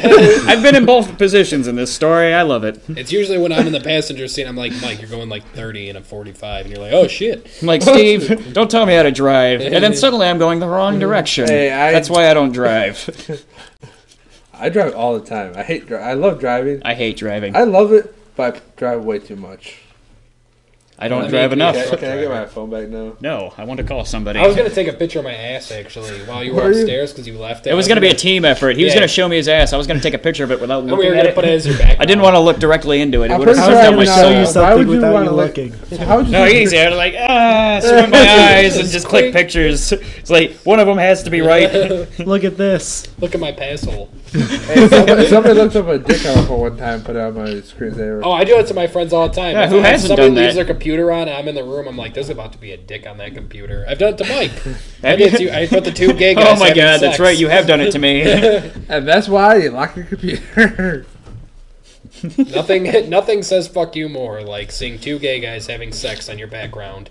Speaker 3: I've been in both positions in this story. I love it.
Speaker 1: It's usually when I'm in the passenger seat, I'm like, Mike, you're going like 30 in a 45. And you're like, oh shit.
Speaker 3: I'm like, Steve, don't tell me how to drive. And then suddenly I'm going the wrong direction.
Speaker 2: Hey,
Speaker 3: That's why I don't drive.
Speaker 2: I drive all the time. I love driving.
Speaker 3: I hate driving.
Speaker 2: I love it, but I drive way too much.
Speaker 3: I don't
Speaker 1: I
Speaker 3: drive
Speaker 1: mean,
Speaker 3: enough.
Speaker 1: yeah.
Speaker 2: Can I get my phone back now?
Speaker 3: No, I want to call somebody.
Speaker 1: I was going to take a picture of my ass, actually, while you were
Speaker 2: Were you?
Speaker 1: upstairs because you left it.
Speaker 3: It was going to be a team effort. He was
Speaker 1: Yeah.
Speaker 3: going to show me his ass. I was going to take a picture of it without
Speaker 1: And we
Speaker 3: looking
Speaker 1: were
Speaker 3: at
Speaker 1: going to
Speaker 3: it.
Speaker 1: put it as your background.
Speaker 3: I didn't want to look directly into it. It
Speaker 2: I'm
Speaker 3: would have
Speaker 2: pretty
Speaker 3: snuffed
Speaker 2: sure
Speaker 3: out my
Speaker 2: I
Speaker 4: show
Speaker 3: soul.
Speaker 4: you
Speaker 2: Why
Speaker 4: something
Speaker 2: would you
Speaker 4: without
Speaker 2: want
Speaker 4: you
Speaker 2: to
Speaker 4: looking.
Speaker 2: How would you?
Speaker 3: No, easy. I was like, squint my eyes and just click pictures. It's like, one of them has to be right.
Speaker 4: Look at this.
Speaker 1: Look at my passhole.
Speaker 2: Hey, somebody looked up a dick article one time, put it on my screensaver.
Speaker 1: Oh, I do it to my friends all the time.
Speaker 3: Yeah,
Speaker 1: If
Speaker 3: who
Speaker 1: if
Speaker 3: hasn't
Speaker 1: somebody
Speaker 3: done
Speaker 1: leaves
Speaker 3: that?
Speaker 1: their computer on and I'm in the room, I'm like, there's about to be a dick on that computer. I've done it to Mike.
Speaker 3: Have you?
Speaker 1: I put the two gay guys
Speaker 3: Oh my
Speaker 1: having
Speaker 3: god, that's
Speaker 1: sex.
Speaker 3: right. You have done it to me.
Speaker 2: And that's why you lock your computer.
Speaker 1: Nothing says fuck you more like seeing two gay guys having sex on your background.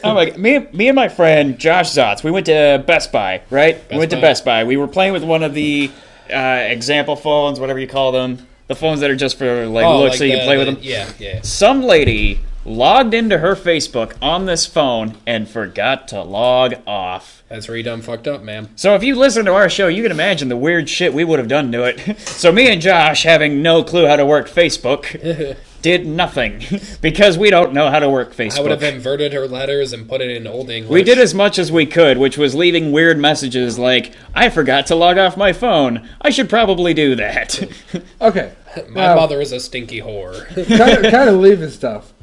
Speaker 3: Oh my! Me and my friend Josh Zotz, we went to Best Buy, right? We went to Best Buy. We were playing with one of the example phones, whatever you call them, the phones that are just for looks, so you can play with them.
Speaker 1: Yeah.
Speaker 3: Some lady logged into her Facebook on this phone and forgot to log off.
Speaker 1: That's where you done fucked up, man.
Speaker 3: So if you listen to our show, you can imagine the weird shit we would have done to it. So me and Josh, having no clue how to work Facebook, did nothing because we don't know how to work Facebook.
Speaker 1: I would have inverted her letters and put it in Old English.
Speaker 3: We did as much as we could, which was leaving weird messages like, I forgot to log off my phone. I should probably do that.
Speaker 2: Okay.
Speaker 1: My mother is a stinky whore.
Speaker 2: kind of leaving stuff.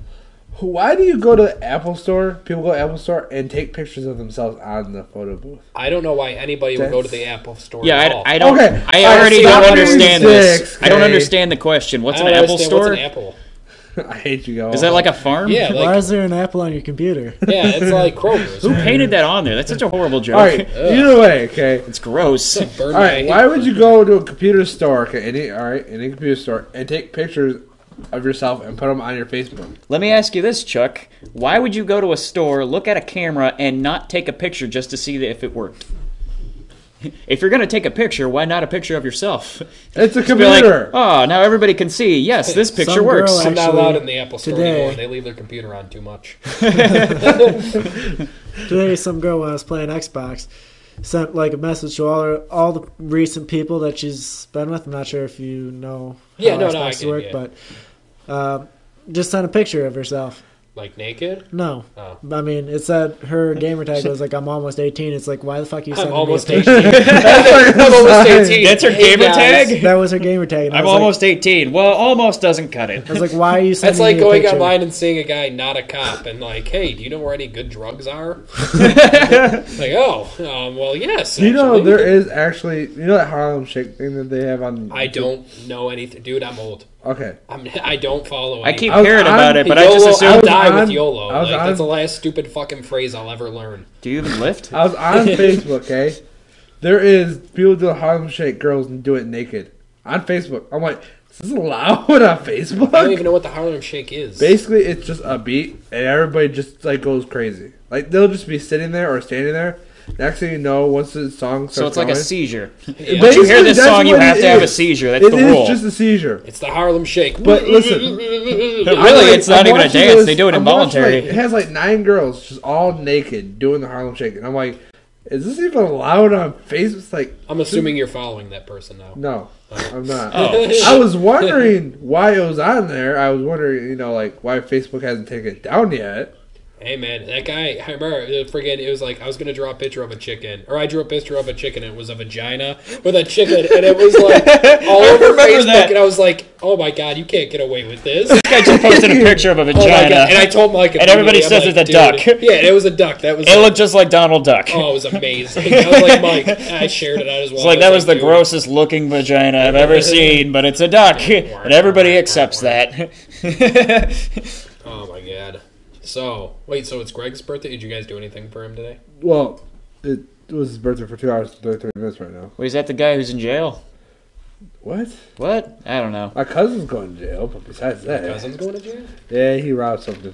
Speaker 2: Why do you go to the Apple Store? People go to Apple Store and take pictures of themselves on the photo booth.
Speaker 1: I don't know why anybody would go to the Apple Store at all.
Speaker 3: I don't.
Speaker 2: Okay.
Speaker 3: I already
Speaker 2: All right,
Speaker 3: don't understand this.
Speaker 2: okay.
Speaker 3: I don't understand the question. What's
Speaker 1: I
Speaker 3: an
Speaker 1: don't
Speaker 3: Apple
Speaker 1: understand
Speaker 3: Store?
Speaker 1: What's an apple?
Speaker 2: I hate you guys.
Speaker 3: Is that like a farm?
Speaker 1: Yeah,
Speaker 4: Why
Speaker 1: like
Speaker 4: is there an apple on your computer?
Speaker 1: yeah, it's like Kroger's.
Speaker 3: Who painted that on there? That's such a horrible joke.
Speaker 2: All right. Either way, okay.
Speaker 3: It's gross.
Speaker 1: Burn
Speaker 2: All right.
Speaker 1: my-
Speaker 2: Why would you go to a computer store? Okay. Any computer store and take pictures of yourself and put them on your Facebook?
Speaker 3: Let me ask you this, Chuck. Why would you go to a store, look at a camera, and not take a picture just to see if it worked? If you're going to take a picture, why not a picture of yourself?
Speaker 2: It's a
Speaker 3: Be like,
Speaker 2: computer.
Speaker 3: oh, now everybody can see. Yes, this picture
Speaker 4: Some
Speaker 3: works.
Speaker 4: girl
Speaker 1: I'm not
Speaker 4: Actually,
Speaker 1: allowed in the Apple Store
Speaker 4: today-
Speaker 1: anymore. They leave their computer on too much.
Speaker 4: Today, some girl when I was playing Xbox sent like a message to all the recent people that she's been with. I'm not sure if you know
Speaker 1: Yeah,
Speaker 4: how
Speaker 1: no,
Speaker 4: Xbox
Speaker 1: I get it,
Speaker 4: work,
Speaker 1: yeah.
Speaker 4: but just sent a picture of herself.
Speaker 1: Like naked?
Speaker 4: No,
Speaker 1: Oh.
Speaker 4: I mean it said her gamer tag was like I'm almost 18. It's like why the fuck are you
Speaker 1: I'm
Speaker 4: sending
Speaker 1: almost
Speaker 4: me a
Speaker 1: 18.
Speaker 4: picture?
Speaker 1: I'm almost 18.
Speaker 3: That's her
Speaker 1: Hey,
Speaker 3: gamer
Speaker 1: guys.
Speaker 3: tag?
Speaker 4: That was her gamer tag. And I
Speaker 3: I'm
Speaker 4: was
Speaker 3: almost 18. Well, almost doesn't cut it.
Speaker 4: Like, I was like, why are you sending
Speaker 1: That's like
Speaker 4: me a
Speaker 1: going
Speaker 4: picture?
Speaker 1: online and seeing a guy not a cop and like, hey, do you know where any good drugs are? Like, oh, well, yes.
Speaker 2: You know,
Speaker 1: actually.
Speaker 2: there is actually, that Harlem Shake thing that they have on.
Speaker 1: I don't know anything, dude. I'm old.
Speaker 2: Okay.
Speaker 1: I don't follow.
Speaker 3: I keep
Speaker 2: I was
Speaker 3: hearing about
Speaker 2: on
Speaker 3: it, but
Speaker 1: YOLO,
Speaker 3: I just assume.
Speaker 1: I'll die
Speaker 2: on-
Speaker 1: with YOLO.
Speaker 2: I was
Speaker 1: Like,
Speaker 2: on-
Speaker 1: that's the last stupid fucking phrase I'll ever learn.
Speaker 3: Do you even lift?
Speaker 2: I was on Facebook, okay? There is people do a Harlem Shake girls and do it naked on Facebook. I'm like, is this allowed on
Speaker 1: I don't
Speaker 2: Facebook?
Speaker 1: even know what the Harlem Shake is.
Speaker 2: Basically, it's just a beat, and everybody just like goes crazy. Like they'll just be sitting there or standing there. Next thing you know, once the song starts
Speaker 3: So it's like a
Speaker 2: going,
Speaker 3: seizure.
Speaker 1: Yeah.
Speaker 3: Once you hear this
Speaker 2: that's
Speaker 3: song, you
Speaker 2: what
Speaker 3: have
Speaker 2: it
Speaker 3: to have a
Speaker 2: is.
Speaker 3: seizure. That's
Speaker 2: It
Speaker 3: the
Speaker 2: is
Speaker 3: rule.
Speaker 2: just a seizure.
Speaker 1: It's the Harlem Shake.
Speaker 2: But listen,
Speaker 3: Really, it's not
Speaker 2: I'm
Speaker 3: even a
Speaker 2: watching
Speaker 3: dance.
Speaker 2: this-
Speaker 3: They do it
Speaker 2: I'm watching,
Speaker 3: involuntary.
Speaker 2: it has like 9 girls just all naked doing the Harlem Shake, and I'm like, is this even allowed on Facebook? It's like,
Speaker 1: I'm assuming you're following that person now.
Speaker 2: no, I'm not.
Speaker 3: Oh.
Speaker 2: I was wondering why it was on there. I was wondering, like why Facebook hasn't taken it down yet.
Speaker 1: Hey man, that guy, I remember, it was like, I was going to draw a picture of a chicken, or I drew a picture of a chicken, and it was a vagina with a chicken, and it was like, all over
Speaker 3: remember
Speaker 1: Facebook,
Speaker 3: that.
Speaker 1: and I was like, oh my god, you can't get away with this.
Speaker 3: This guy just posted a picture of a
Speaker 1: Oh my
Speaker 3: vagina.
Speaker 1: god, and I told Mike,
Speaker 3: And everybody
Speaker 1: immediately,
Speaker 3: says
Speaker 1: I'm
Speaker 3: it's a
Speaker 1: like,
Speaker 3: duck.
Speaker 1: dude. Yeah, it was a duck, that was
Speaker 3: It looked just like Donald Duck.
Speaker 1: oh, it was amazing. I was like, Mike, I shared it out as well.
Speaker 3: It's like
Speaker 1: I
Speaker 3: that was the
Speaker 1: dude.
Speaker 3: grossest looking vagina I've ever seen, but it's a duck, and everybody accepts that.
Speaker 1: Oh my god. So, wait, so it's Greg's birthday? Did you guys do anything for him today?
Speaker 2: Well, it was his birthday for 2 hours and 30 minutes right now.
Speaker 3: Wait, is that the guy who's in jail?
Speaker 2: What?
Speaker 3: What? I don't know.
Speaker 2: My cousin's going to jail, but besides that,
Speaker 1: Cousin's going to jail?
Speaker 2: yeah, he robbed something.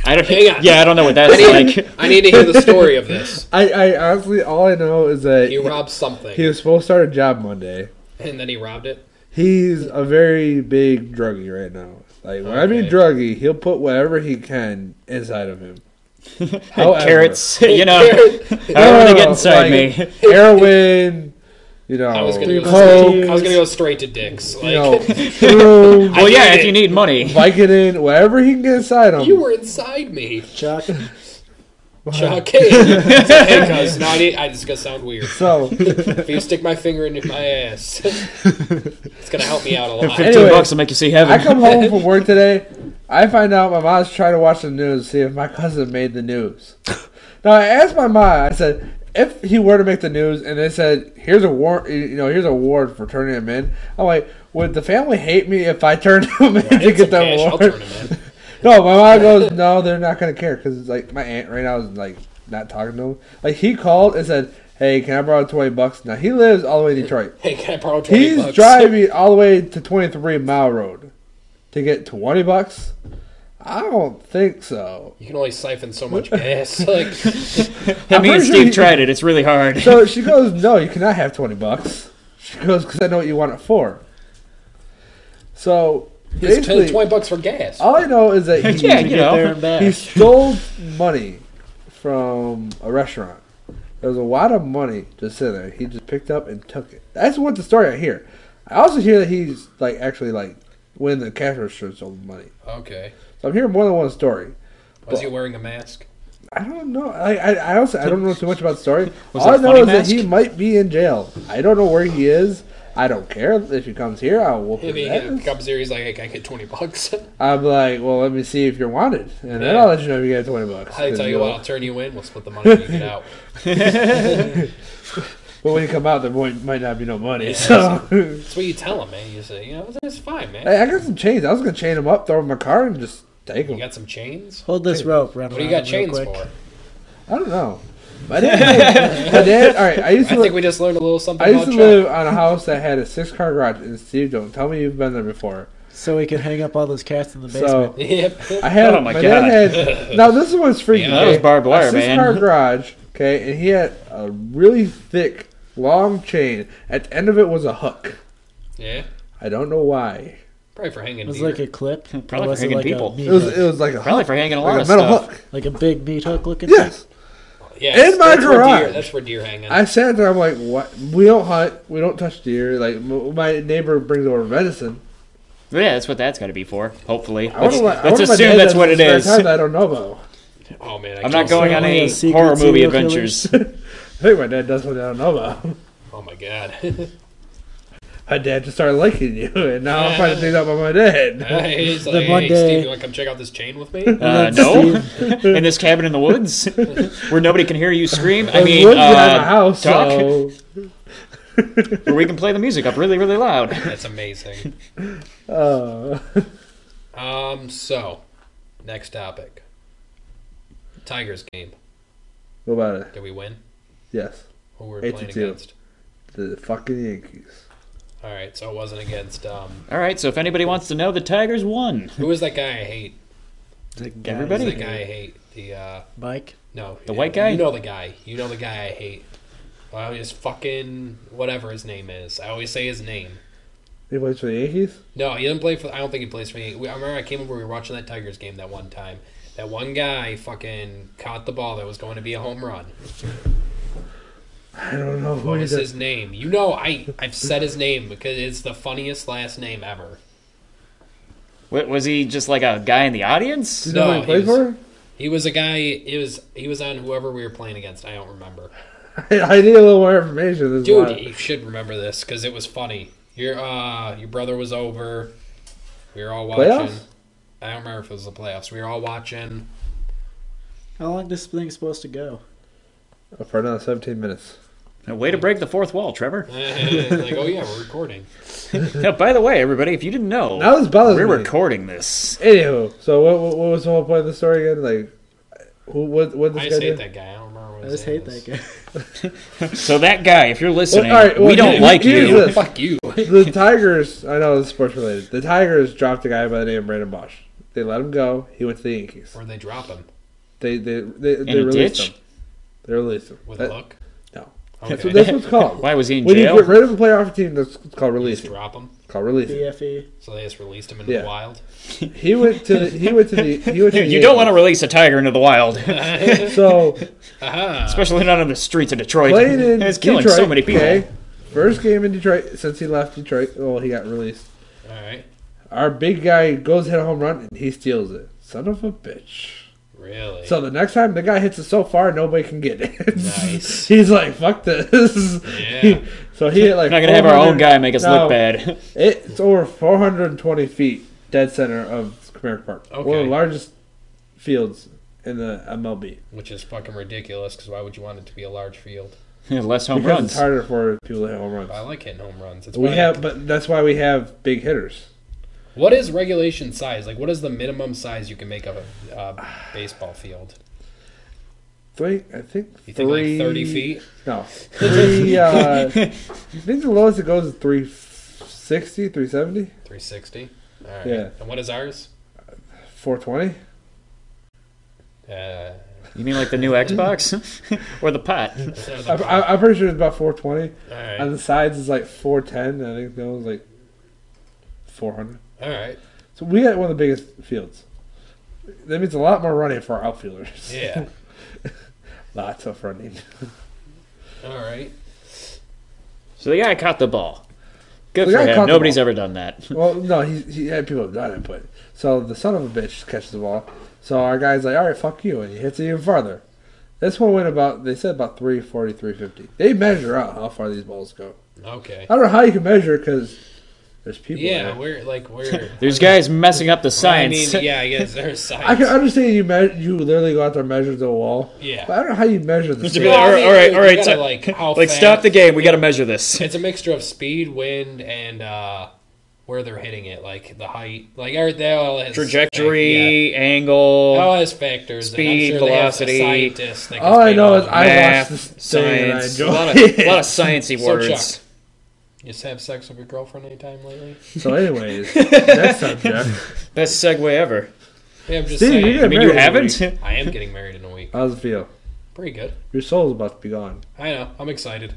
Speaker 3: I don't.
Speaker 1: Hang on.
Speaker 3: Yeah, I don't know what that's like.
Speaker 1: I need to hear the story of this.
Speaker 2: I honestly, all I know is that
Speaker 1: He robbed something,
Speaker 2: he was supposed to start a job Monday.
Speaker 1: and then he robbed it.
Speaker 2: He's a very big druggie right now. Like when I mean
Speaker 1: Okay.
Speaker 2: druggie, he'll put whatever he can inside of him. However-
Speaker 3: Carrots, however they get inside me.
Speaker 2: heroin,
Speaker 1: I was gonna go
Speaker 2: coke,
Speaker 1: straight, I was gonna go straight to dicks. Like,
Speaker 2: shrooms,
Speaker 3: Well, yeah,
Speaker 1: I
Speaker 3: if you need money.
Speaker 2: Vicodin, whatever he can get inside him.
Speaker 1: you were inside me,
Speaker 4: Chuck.
Speaker 1: Chuck. Hey, cuz, no, I just gonna sound weird.
Speaker 2: So
Speaker 1: If you stick my finger into my ass, it's gonna help me out a lot.
Speaker 2: Anyway,
Speaker 3: $15 will make you see heaven.
Speaker 2: I come home from work today. I find out my mom's trying to watch the news to see if my cousin made the news. Now I asked my mom. I said, if he were to make the news, and they said, "Here's a award, here's a award for turning him in," I'm like, would the family hate me if I turned him in to
Speaker 1: It's
Speaker 2: get the
Speaker 1: okay, I'll
Speaker 2: award?
Speaker 1: turn him in.
Speaker 2: No, my mom goes, no, they're not gonna care because like my aunt right now is like not talking to him. Like he called and said, hey, can I borrow $20? Now, he lives all the way in Detroit.
Speaker 1: Hey, can I borrow 20
Speaker 2: He's
Speaker 1: bucks?
Speaker 2: driving all the way to 23 Mile Road to get $20. I don't think so.
Speaker 1: You can only siphon so much gas. Like,
Speaker 3: Me and Steve tried it. It's really hard.
Speaker 2: So she goes, no, you cannot have $20. She goes, because I know what you want it for. So
Speaker 1: it's
Speaker 2: basically,
Speaker 1: $20 for gas.
Speaker 2: all I know is that he,
Speaker 3: Yeah,
Speaker 4: To
Speaker 3: you
Speaker 4: get there
Speaker 3: know.
Speaker 4: and back.
Speaker 2: he stole money from a restaurant. There was a lot of money just sitting there. He just picked up and took it. That's what the story I hear. I also hear that he's like actually like when the cash register stole the money.
Speaker 1: Okay.
Speaker 2: So I'm hearing more than one story.
Speaker 1: Was he wearing a mask?
Speaker 2: I don't know. I also I don't know too much about the story.
Speaker 3: Was
Speaker 2: All
Speaker 3: it
Speaker 2: I
Speaker 3: a
Speaker 2: know
Speaker 3: funny
Speaker 2: is
Speaker 3: mask?
Speaker 2: that he might be in jail. I don't know where he is. I don't care if he comes here. I'll whoop
Speaker 1: If
Speaker 2: his
Speaker 1: he
Speaker 2: ass.
Speaker 1: comes here, he's like, hey, can I get $20?
Speaker 2: I'm like, well, let me see if you're wanted, and then
Speaker 1: Yeah.
Speaker 2: I'll let you know if you get $20.
Speaker 1: I tell you what, I'll turn you in. We'll split the money when you get out.
Speaker 2: But when you come out, there might not be no money.
Speaker 1: Yeah,
Speaker 2: So
Speaker 1: That's what you tell him, man. You say, it's fine, man.
Speaker 2: hey, I got some chains. I was gonna chain him up, throw him in my car, and just take
Speaker 1: You
Speaker 2: him.
Speaker 1: got some chains?
Speaker 4: Hold this rope, run
Speaker 1: What do you
Speaker 4: around
Speaker 1: got
Speaker 4: real
Speaker 1: chains
Speaker 4: quick.
Speaker 1: for?
Speaker 2: I don't know. My dad. All right. I used
Speaker 1: I
Speaker 2: to.
Speaker 1: think we just learned a little something
Speaker 2: I used
Speaker 1: about
Speaker 2: to
Speaker 1: Chuck.
Speaker 2: live on a house that had a 6-car garage. And Steve, don't tell me you've been there before.
Speaker 4: So we can hang up all those cats in the
Speaker 2: So
Speaker 4: basement.
Speaker 1: Yep.
Speaker 2: I had
Speaker 3: Oh my
Speaker 2: my
Speaker 3: God.
Speaker 2: dad had. Now this is what's freaky.
Speaker 1: Yeah,
Speaker 3: that was barbed wire,
Speaker 2: a
Speaker 3: man.
Speaker 2: 6-car garage. Okay, and he had a really thick, long chain. At the end of it was a hook.
Speaker 1: Yeah.
Speaker 2: I don't know why.
Speaker 1: Probably for hanging
Speaker 4: It was
Speaker 1: deer.
Speaker 4: like a clip. Or
Speaker 3: Probably
Speaker 4: was
Speaker 3: for
Speaker 4: it
Speaker 3: hanging
Speaker 4: like
Speaker 3: people.
Speaker 4: A meat
Speaker 2: It was
Speaker 4: hook?
Speaker 2: like a
Speaker 3: Probably
Speaker 2: hook,
Speaker 3: for hanging a
Speaker 2: like
Speaker 3: lot
Speaker 2: a
Speaker 3: of
Speaker 2: metal
Speaker 3: stuff.
Speaker 2: hook.
Speaker 4: Like a big meat hook looking
Speaker 2: Yes.
Speaker 1: Yeah,
Speaker 2: in my
Speaker 1: that's where
Speaker 2: garage.
Speaker 1: That's for deer hanging.
Speaker 2: I sat there. I'm like, what? We don't hunt. We don't touch deer. Like my neighbor brings over venison.
Speaker 3: Yeah, that's what that's got to be for. Hopefully.
Speaker 2: I wonder what- I
Speaker 3: Let's
Speaker 2: wonder what my
Speaker 3: assume
Speaker 2: dad
Speaker 3: that's
Speaker 2: does
Speaker 3: what
Speaker 2: in
Speaker 3: it
Speaker 2: his spare
Speaker 3: is.
Speaker 2: time that I don't know about.
Speaker 1: Oh, man.
Speaker 3: I'm not going on
Speaker 4: Certainly
Speaker 3: any
Speaker 4: a secret
Speaker 3: horror movie
Speaker 4: serial
Speaker 3: adventures.
Speaker 2: I think my dad does something I don't know about.
Speaker 1: Oh, my God.
Speaker 2: My dad just started liking you, and now I'm finding things out about my dad.
Speaker 1: He's like,
Speaker 4: Then one
Speaker 1: hey,
Speaker 4: day-
Speaker 1: Steve, you want to come check out this chain with me?
Speaker 3: No. In this cabin in the woods where nobody can hear you scream. I
Speaker 2: There's
Speaker 3: mean,
Speaker 2: woods behind my house,
Speaker 3: talk,
Speaker 2: so
Speaker 3: where we can play the music up really, really loud.
Speaker 1: That's amazing.
Speaker 2: uh,
Speaker 1: So, next topic. Tigers game.
Speaker 2: what about it?
Speaker 1: Did we win?
Speaker 2: Yes,
Speaker 1: Who were we
Speaker 2: 8-2.
Speaker 1: playing against?
Speaker 2: The fucking Yankees.
Speaker 1: All right, so it wasn't against.
Speaker 3: All right, so if anybody wants to know, the Tigers won.
Speaker 1: Who is that guy I hate?
Speaker 3: Everybody?
Speaker 1: Who's that guy I hate?
Speaker 4: Mike.
Speaker 1: No.
Speaker 3: The white guy?
Speaker 1: You know the guy. You know the guy I hate. Well, his fucking whatever his name is. I always say his name.
Speaker 2: He plays for the Yankees.
Speaker 1: No, he doesn't play for. I don't think he plays for me. I remember I came over. We were watching that Tigers game that one time. That one guy fucking caught the ball that was going to be a home run.
Speaker 2: I don't know who
Speaker 1: What
Speaker 2: he
Speaker 1: was
Speaker 2: does.
Speaker 1: his name? You know, I've said his name because it's the funniest last name ever.
Speaker 3: What, was he just like a guy in the audience?
Speaker 2: Do you know
Speaker 1: No,
Speaker 2: who he plays
Speaker 1: he was-
Speaker 2: for?
Speaker 1: He was a guy. He was on whoever we were playing against. I don't remember.
Speaker 2: I need a little more information. This is
Speaker 1: Dude,
Speaker 2: why.
Speaker 1: you should remember this because it was funny. Your brother was over. We were all watching.
Speaker 2: Playoffs?
Speaker 1: I don't remember if it was the playoffs. We were all watching.
Speaker 4: How long this thing's supposed to go?
Speaker 2: For another 17 minutes.
Speaker 3: Way to break the fourth wall, Trevor.
Speaker 1: Like, oh yeah, we're recording.
Speaker 3: Now, by the way, everybody, if you didn't know,
Speaker 2: Now this bothers
Speaker 3: we're
Speaker 2: me.
Speaker 3: recording this.
Speaker 2: Anywho, so what was the whole point of the story again? Like, what this
Speaker 1: I
Speaker 2: guy
Speaker 1: just
Speaker 2: do?
Speaker 1: hate that guy. I don't remember what
Speaker 4: I
Speaker 1: his
Speaker 4: just
Speaker 1: name
Speaker 4: hate
Speaker 1: is.
Speaker 4: that guy.
Speaker 3: So that guy, if you're listening,
Speaker 2: Well, all right, well,
Speaker 3: we don't
Speaker 2: here-
Speaker 3: like
Speaker 2: here's
Speaker 3: you.
Speaker 2: this.
Speaker 1: Fuck you.
Speaker 2: The Tigers, I know this is sports related. The Tigers dropped a guy by the name of Brandon Bosch. They let him go. He went to the Yankees.
Speaker 1: Where'd they drop him?
Speaker 2: They
Speaker 3: a
Speaker 2: released
Speaker 3: ditch?
Speaker 2: him. They released him.
Speaker 1: With
Speaker 2: That-
Speaker 1: a look?
Speaker 2: No.
Speaker 1: Okay.
Speaker 2: That's what it's called.
Speaker 3: Why was he in
Speaker 2: When you
Speaker 3: jail?
Speaker 2: get rid of a player off a team, that's called
Speaker 1: Just
Speaker 2: releasing.
Speaker 1: drop him.
Speaker 2: It's called releasing.
Speaker 4: BFE.
Speaker 1: So they just released him into
Speaker 2: Yeah.
Speaker 1: the wild.
Speaker 2: He went to the
Speaker 3: You don't want to release a tiger into the wild,
Speaker 2: So
Speaker 1: Aha.
Speaker 3: especially not in the streets of Detroit.
Speaker 2: playing in
Speaker 3: It's killing
Speaker 2: Detroit,
Speaker 3: so many people.
Speaker 2: Okay, first game in Detroit since he left Detroit. Well, he got released.
Speaker 1: All right.
Speaker 2: Our big guy goes hit a home run and he steals it. Son of a bitch.
Speaker 1: Really?
Speaker 2: So the next time the guy hits it so far, nobody can get it.
Speaker 1: Nice.
Speaker 2: He's like, fuck this.
Speaker 1: Yeah.
Speaker 2: So he hit like.
Speaker 3: We're not gonna have our own
Speaker 2: 400
Speaker 3: guy make us
Speaker 2: No,
Speaker 3: look bad.
Speaker 2: It's over 420 feet dead center of Comerica Park. One of
Speaker 1: Okay.
Speaker 2: the largest fields in the MLB.
Speaker 1: Which is fucking ridiculous because why would you want it to be a large field?
Speaker 3: Less home
Speaker 2: Because
Speaker 3: runs.
Speaker 2: it's harder for people to hit home runs.
Speaker 1: I like hitting home runs. It's
Speaker 2: We
Speaker 1: why-
Speaker 2: have, but that's why we have big hitters.
Speaker 1: What is regulation size? Like, what is the minimum size you can make of a baseball field?
Speaker 2: I think
Speaker 1: You think like 30 feet?
Speaker 2: No, 3. I think the lowest it goes is 360, 370,
Speaker 1: 360. All right.
Speaker 2: Yeah.
Speaker 1: And what is ours?
Speaker 2: 420.
Speaker 3: You mean like the new Xbox? Or the pot?
Speaker 2: I'm pretty sure it's about 420.
Speaker 1: All right.
Speaker 2: On the sides is like 410. And I think that was like 400.
Speaker 1: All right.
Speaker 2: So we got one of the biggest fields. That means a lot more running for our outfielders.
Speaker 1: Yeah.
Speaker 2: Lots of running.
Speaker 1: All right.
Speaker 3: So the guy caught the ball. Good
Speaker 2: The
Speaker 3: for
Speaker 2: guy
Speaker 3: him.
Speaker 2: caught the
Speaker 3: Nobody's
Speaker 2: ball.
Speaker 3: ever done that.
Speaker 2: Well, no, he had people have done it, but so the son of a bitch catches the ball. So our guy's like, all right, fuck you, and he hits it even farther. This one went about, they said about 340, 350. They measure out how far these balls go.
Speaker 1: Okay.
Speaker 2: I don't know how you can measure because there's people
Speaker 1: Yeah,
Speaker 2: there.
Speaker 1: we're.
Speaker 3: There's guys messing up the
Speaker 1: I
Speaker 3: science.
Speaker 1: mean, yeah, I guess there's science.
Speaker 2: I can understand you literally go out there and measure the wall.
Speaker 1: Yeah.
Speaker 2: But I don't know how you measure the
Speaker 3: Just
Speaker 2: speed.
Speaker 3: be like,
Speaker 1: Well, I mean,
Speaker 3: all right,
Speaker 1: you
Speaker 3: all right.
Speaker 1: gotta,
Speaker 3: So,
Speaker 1: like, how
Speaker 3: like,
Speaker 1: fast-
Speaker 3: stop the game. We got to measure this.
Speaker 1: It's a mixture of speed, wind, and where they're hitting it, like the height, like they all has
Speaker 3: Trajectory,
Speaker 1: yeah.
Speaker 3: angle,
Speaker 1: It all has factors. and I'm
Speaker 3: speed,
Speaker 1: sure they have
Speaker 3: velocity.
Speaker 1: scientists that can
Speaker 2: All I
Speaker 1: figure
Speaker 2: know
Speaker 1: out
Speaker 2: is I
Speaker 3: math,
Speaker 2: watched this thing and I
Speaker 3: science.
Speaker 2: enjoy
Speaker 3: A lot of sciencey
Speaker 1: So,
Speaker 3: words.
Speaker 1: Chuck, you just have sex with your girlfriend anytime lately?
Speaker 2: So anyways, next subject.
Speaker 3: Best segue ever.
Speaker 1: Yeah, I'm just
Speaker 2: Steve,
Speaker 1: saying.
Speaker 2: you
Speaker 3: I mean, you
Speaker 2: married
Speaker 3: haven't?
Speaker 1: I am getting married in a week.
Speaker 2: How's it feel?
Speaker 1: Pretty good.
Speaker 2: Your soul's about to be gone.
Speaker 1: I know. I'm excited.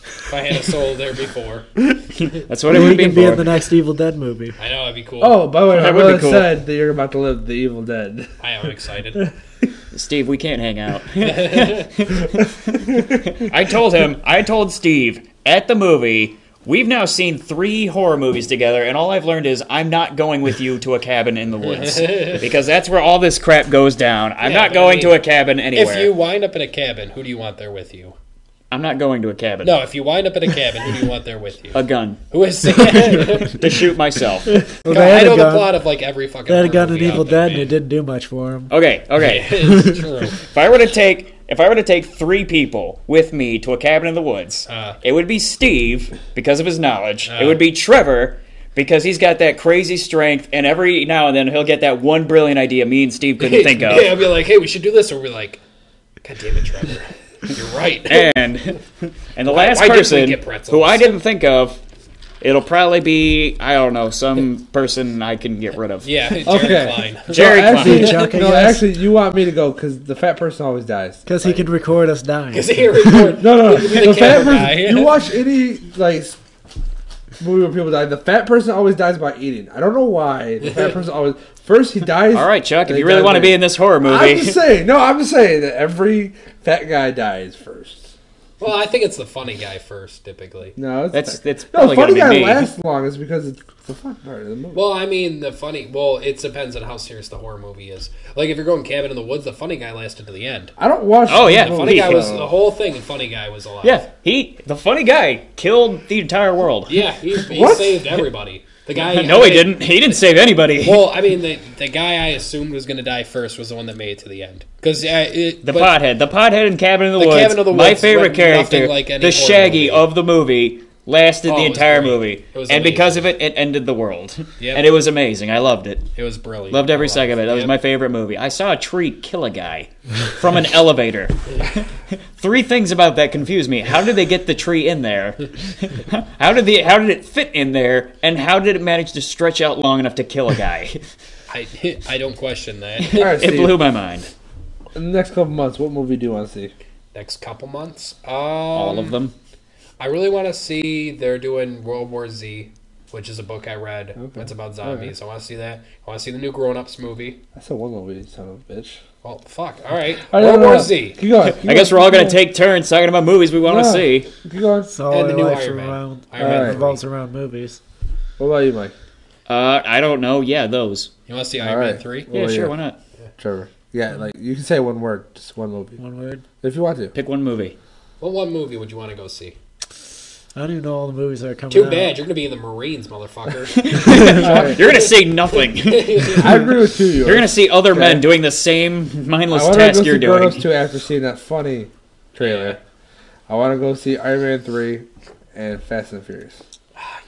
Speaker 1: If I had a soul there before,
Speaker 3: That's what it
Speaker 4: He
Speaker 3: would be
Speaker 4: can be in
Speaker 3: for.
Speaker 4: the next Evil Dead movie.
Speaker 1: I know that'd be cool.
Speaker 2: Oh, by the way, my
Speaker 3: That would be
Speaker 2: brother
Speaker 3: cool.
Speaker 2: said that you're about to live the Evil Dead.
Speaker 1: I am excited.
Speaker 3: Steve, we can't hang out. I told Steve at the movie, we've now seen 3 horror movies together, and all I've learned is I'm not going with you to a cabin in the woods. Because that's where all this crap goes down. I'm
Speaker 1: Yeah,
Speaker 3: not
Speaker 1: but
Speaker 3: going
Speaker 1: I
Speaker 3: to
Speaker 1: mean,
Speaker 3: a cabin anywhere.
Speaker 1: If you wind up in a cabin, who do you want there with you?
Speaker 3: I'm not going to a cabin.
Speaker 1: No, if you wind up in a cabin, who do you want there with you?
Speaker 3: A gun.
Speaker 1: Who is
Speaker 3: To shoot myself.
Speaker 4: Well,
Speaker 1: God,
Speaker 4: they had
Speaker 1: I know
Speaker 4: a
Speaker 1: the
Speaker 4: gun.
Speaker 1: plot of like every fucking.
Speaker 4: They had a
Speaker 1: horror
Speaker 4: gun in
Speaker 1: movie
Speaker 4: Evil
Speaker 1: out there,
Speaker 4: Dead, and it
Speaker 1: man.
Speaker 4: didn't do much for him.
Speaker 3: Okay.
Speaker 1: It's true.
Speaker 3: If I were to take 3 people with me to a cabin in the woods, it would be Steve because of his knowledge. It would be Trevor because he's got that crazy strength, and every now and then he'll get that one brilliant idea me and Steve couldn't think of.
Speaker 1: Yeah, I'll be like, hey, we should do this, or we're like, God damn it, Trevor, you're right.
Speaker 3: And the last
Speaker 1: why didn't we
Speaker 3: person
Speaker 1: get pretzels?
Speaker 3: who I didn't think of, it'll probably be, I don't know, some person I can get rid of.
Speaker 1: Yeah, Jerry
Speaker 2: Okay.
Speaker 1: Klein.
Speaker 3: Jerry
Speaker 2: actually,
Speaker 3: Klein.
Speaker 4: Chuck, I
Speaker 2: no,
Speaker 4: guess.
Speaker 2: actually, you want me to go because the fat person always dies.
Speaker 4: Because he can record us dying.
Speaker 1: Because he recorded.
Speaker 2: No,
Speaker 1: The
Speaker 2: the fat
Speaker 1: camera
Speaker 2: person.
Speaker 1: guy.
Speaker 2: You watch any like movie where people die. The fat person always dies by eating. I don't know why. The fat person always first he dies.
Speaker 3: All right, Chuck, if
Speaker 2: and
Speaker 3: you
Speaker 2: he
Speaker 3: really
Speaker 2: dies
Speaker 3: want to
Speaker 2: later.
Speaker 3: be in this horror movie.
Speaker 2: I'm just saying. No, I'm just saying that every fat guy dies first.
Speaker 1: Well, I think it's the funny guy first, typically.
Speaker 2: No, it's
Speaker 3: That's
Speaker 2: no.
Speaker 3: probably
Speaker 2: Funny
Speaker 3: going to
Speaker 2: guy
Speaker 3: be me.
Speaker 2: lasts long is because it's the fun part of the movie.
Speaker 1: Well, I mean, it depends on how serious the horror movie is. Like, if you're going cabin in the woods, the funny guy lasted to the end.
Speaker 2: I don't watch.
Speaker 3: Oh, yeah.
Speaker 1: The
Speaker 2: movies,
Speaker 1: funny guy was
Speaker 2: so-
Speaker 1: the whole thing. The funny guy was alive.
Speaker 3: Yeah, the funny guy killed the entire world.
Speaker 1: Yeah, he
Speaker 2: What?
Speaker 1: saved everybody. The guy.
Speaker 3: No, he didn't. He didn't save anybody.
Speaker 1: Well, I mean, the guy I assumed was going to die first was the one that made it to the end. Because
Speaker 3: The pothead in Cabin in the Woods.
Speaker 1: Cabin in the
Speaker 3: My
Speaker 1: Woods
Speaker 3: favorite
Speaker 1: went
Speaker 3: character,
Speaker 1: nothing like any
Speaker 3: the
Speaker 1: horror
Speaker 3: Shaggy
Speaker 1: movie.
Speaker 3: of the movie, lasted
Speaker 1: Oh,
Speaker 3: the
Speaker 1: it was
Speaker 3: entire
Speaker 1: great.
Speaker 3: movie,
Speaker 1: It was
Speaker 3: and because
Speaker 1: amazing.
Speaker 3: of it, it ended the world.
Speaker 1: Yep.
Speaker 3: And it was amazing. I loved it.
Speaker 1: It was brilliant.
Speaker 3: Loved every
Speaker 1: I
Speaker 3: second of it. That was
Speaker 1: Yep.
Speaker 3: my favorite movie. I saw a tree kill a guy from an elevator. 3 things about that confuse me. How did they get the tree in there? How did it fit in there? And how did it manage to stretch out long enough to kill a guy?
Speaker 1: I don't question that.
Speaker 2: All right,
Speaker 3: It
Speaker 2: Steve.
Speaker 3: blew my mind.
Speaker 2: In the next couple months, what movie do you want to see?
Speaker 1: Next couple months,
Speaker 3: All of them.
Speaker 1: I really want to see. They're doing World War Z, which is a book I read.
Speaker 2: Okay.
Speaker 1: It's about zombies. I want to see that. I want to see the new Grown Ups movie.
Speaker 2: I said one movie, son of a bitch.
Speaker 1: Well, fuck. All right.
Speaker 2: All right,
Speaker 1: World
Speaker 2: no,
Speaker 1: War
Speaker 2: no.
Speaker 1: Z.
Speaker 2: Keep going.
Speaker 3: I guess we're all going to take turns talking about movies we want to
Speaker 2: Yeah.
Speaker 3: see.
Speaker 2: Keep going.
Speaker 4: So
Speaker 1: And
Speaker 4: our
Speaker 1: the new
Speaker 4: life
Speaker 1: Iron Man.
Speaker 4: around,
Speaker 1: Iron Man
Speaker 4: revolves around movies.
Speaker 2: What about you, Mike?
Speaker 3: I don't know. Yeah, those.
Speaker 1: You want to see
Speaker 2: All
Speaker 1: Iron Man
Speaker 2: right.
Speaker 1: 3?
Speaker 3: Yeah,
Speaker 2: Well,
Speaker 3: sure.
Speaker 2: yeah.
Speaker 3: Why not?
Speaker 2: Trevor. Yeah, like you can say one word, just one movie,
Speaker 4: One word.
Speaker 2: if you want to.
Speaker 3: Pick one movie.
Speaker 1: What one movie would you want to go see?
Speaker 4: I don't even know all the movies that are coming
Speaker 1: Too
Speaker 4: out.
Speaker 1: bad. You're going to be in the Marines, motherfucker.
Speaker 3: You're going to see nothing.
Speaker 2: I agree with you.
Speaker 3: You're going to see other
Speaker 2: Okay.
Speaker 3: men doing the same
Speaker 2: I
Speaker 3: mindless
Speaker 2: want to
Speaker 3: task
Speaker 2: go
Speaker 3: you're
Speaker 2: see Grown Ups
Speaker 3: doing.
Speaker 2: 2 after seeing that funny trailer. I want to go see Iron Man 3 and Fast and Furious.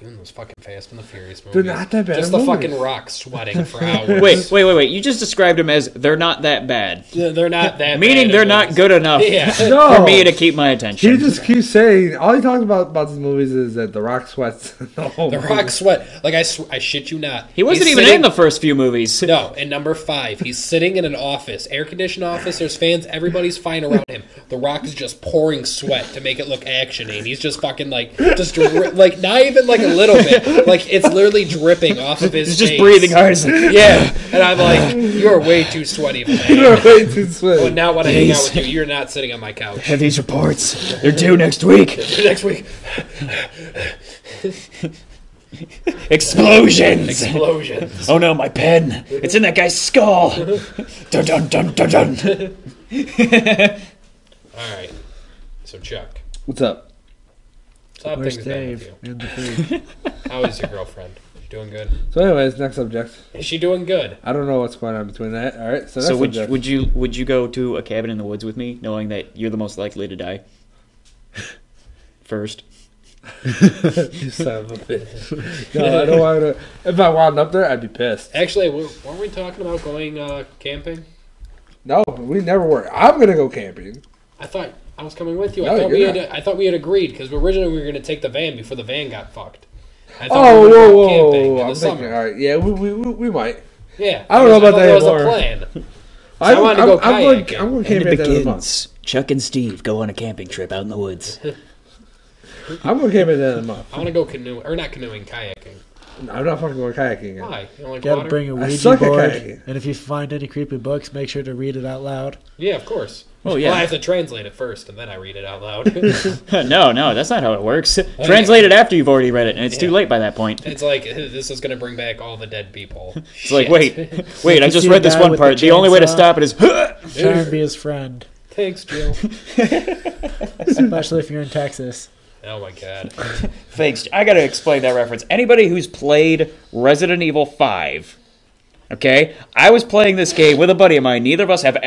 Speaker 1: You and those fucking Fast and the Furious movies.
Speaker 2: They're not that bad.
Speaker 1: Just the fucking Rock sweating for hours.
Speaker 3: Wait. You just described them as they're not that bad.
Speaker 1: They're not that
Speaker 3: Meaning
Speaker 1: bad
Speaker 3: they're
Speaker 1: in
Speaker 3: not
Speaker 1: movies.
Speaker 3: good enough
Speaker 1: Yeah.
Speaker 2: No.
Speaker 3: for me to keep my attention.
Speaker 2: He just keeps saying, all he talks about these movies is that The Rock sweats.
Speaker 1: The Rock sweat. Like, I shit you not.
Speaker 3: He wasn't
Speaker 1: He's
Speaker 3: even
Speaker 1: sitting-
Speaker 3: in the first few movies.
Speaker 1: No, in number 5, he's sitting in an office, air-conditioned office, there's fans, everybody's fine around him. The Rock is just pouring sweat to make it look action-y, and he's just fucking, like, like, not even, like, a little bit. Like, it's literally dripping off of his
Speaker 3: He's just
Speaker 1: face.
Speaker 3: breathing hard. He's like,
Speaker 1: Yeah, and I'm like, you're way too sweaty for
Speaker 2: You're
Speaker 1: that.
Speaker 2: way too sweaty.
Speaker 1: I would not want to hang out with you. You're not sitting on my couch.
Speaker 3: have these reports. They're due next week.
Speaker 1: Next week,
Speaker 3: Explosions.
Speaker 1: explosions.
Speaker 3: Oh no, my pen. It's in that guy's skull. Dun dun dun dun dun.
Speaker 1: All right, so Chuck,
Speaker 2: What's up?
Speaker 1: so how
Speaker 4: Where's
Speaker 1: things been with
Speaker 4: Dave?
Speaker 1: you?
Speaker 4: And the food.
Speaker 1: How is your girlfriend? She doing good?
Speaker 2: So anyways, next subject.
Speaker 1: Is she doing good?
Speaker 2: I don't know what's going on between that. All right, so next
Speaker 3: So
Speaker 2: subject.
Speaker 3: would you go to a cabin in the woods with me, knowing that you're the most likely to die first?
Speaker 2: You son of a bitch. No, I don't want to. If I wound up there, I'd be pissed.
Speaker 1: Actually, weren't we talking about going camping?
Speaker 2: No, we never were. I'm gonna go camping.
Speaker 1: I thought I was coming with you.
Speaker 2: No,
Speaker 1: I thought
Speaker 2: you're
Speaker 1: I thought we had agreed because originally we were going to take the van before the van got fucked. I thought
Speaker 2: Oh,
Speaker 1: we were going
Speaker 2: whoa,
Speaker 1: camping
Speaker 2: whoa!
Speaker 1: in
Speaker 2: I'm
Speaker 1: the
Speaker 2: thinking.
Speaker 1: summer.
Speaker 2: All right, yeah, we might.
Speaker 1: Yeah,
Speaker 2: I don't know about
Speaker 1: thought
Speaker 2: that
Speaker 1: there was
Speaker 2: anymore.
Speaker 1: a plan.
Speaker 2: I
Speaker 1: wanted to go kayaking.
Speaker 2: I'm going
Speaker 3: And
Speaker 2: camping
Speaker 3: it
Speaker 2: at the end of the month.
Speaker 3: begins. Chuck and Steve go on a camping trip out in the woods.
Speaker 2: I'm going camping at the end of the month.
Speaker 1: I want to go canoeing, or not canoeing, kayaking.
Speaker 2: I'm not fucking going kayaking again.
Speaker 1: Why? You don't like
Speaker 4: Gotta
Speaker 1: water?
Speaker 4: bring a
Speaker 2: I
Speaker 4: Ouija
Speaker 2: suck at
Speaker 4: board,
Speaker 2: kayaking.
Speaker 4: and if you find any creepy books, make sure to read it out loud.
Speaker 1: Yeah, of course.
Speaker 3: Oh, yeah.
Speaker 1: Well, I have to translate it first, and then I read it out loud.
Speaker 3: No, that's not how it works. Translate it after you've already read it, and it's too
Speaker 1: Yeah.
Speaker 3: late by that point.
Speaker 1: It's like this is going to bring back all the dead people.
Speaker 3: It's like, wait, I just
Speaker 4: see
Speaker 3: read
Speaker 4: a
Speaker 3: this
Speaker 4: guy
Speaker 3: one
Speaker 4: with
Speaker 3: part.
Speaker 4: the
Speaker 3: The only way to
Speaker 4: chainsaw?
Speaker 3: stop it is.
Speaker 4: Try and be his friend,
Speaker 1: Thanks, Jill.
Speaker 4: especially if you're in Texas.
Speaker 1: Oh my god.
Speaker 3: Thanks. I gotta explain that reference. Anybody who's played Resident Evil 5, okay? I was playing this game with a buddy of mine. Neither of us have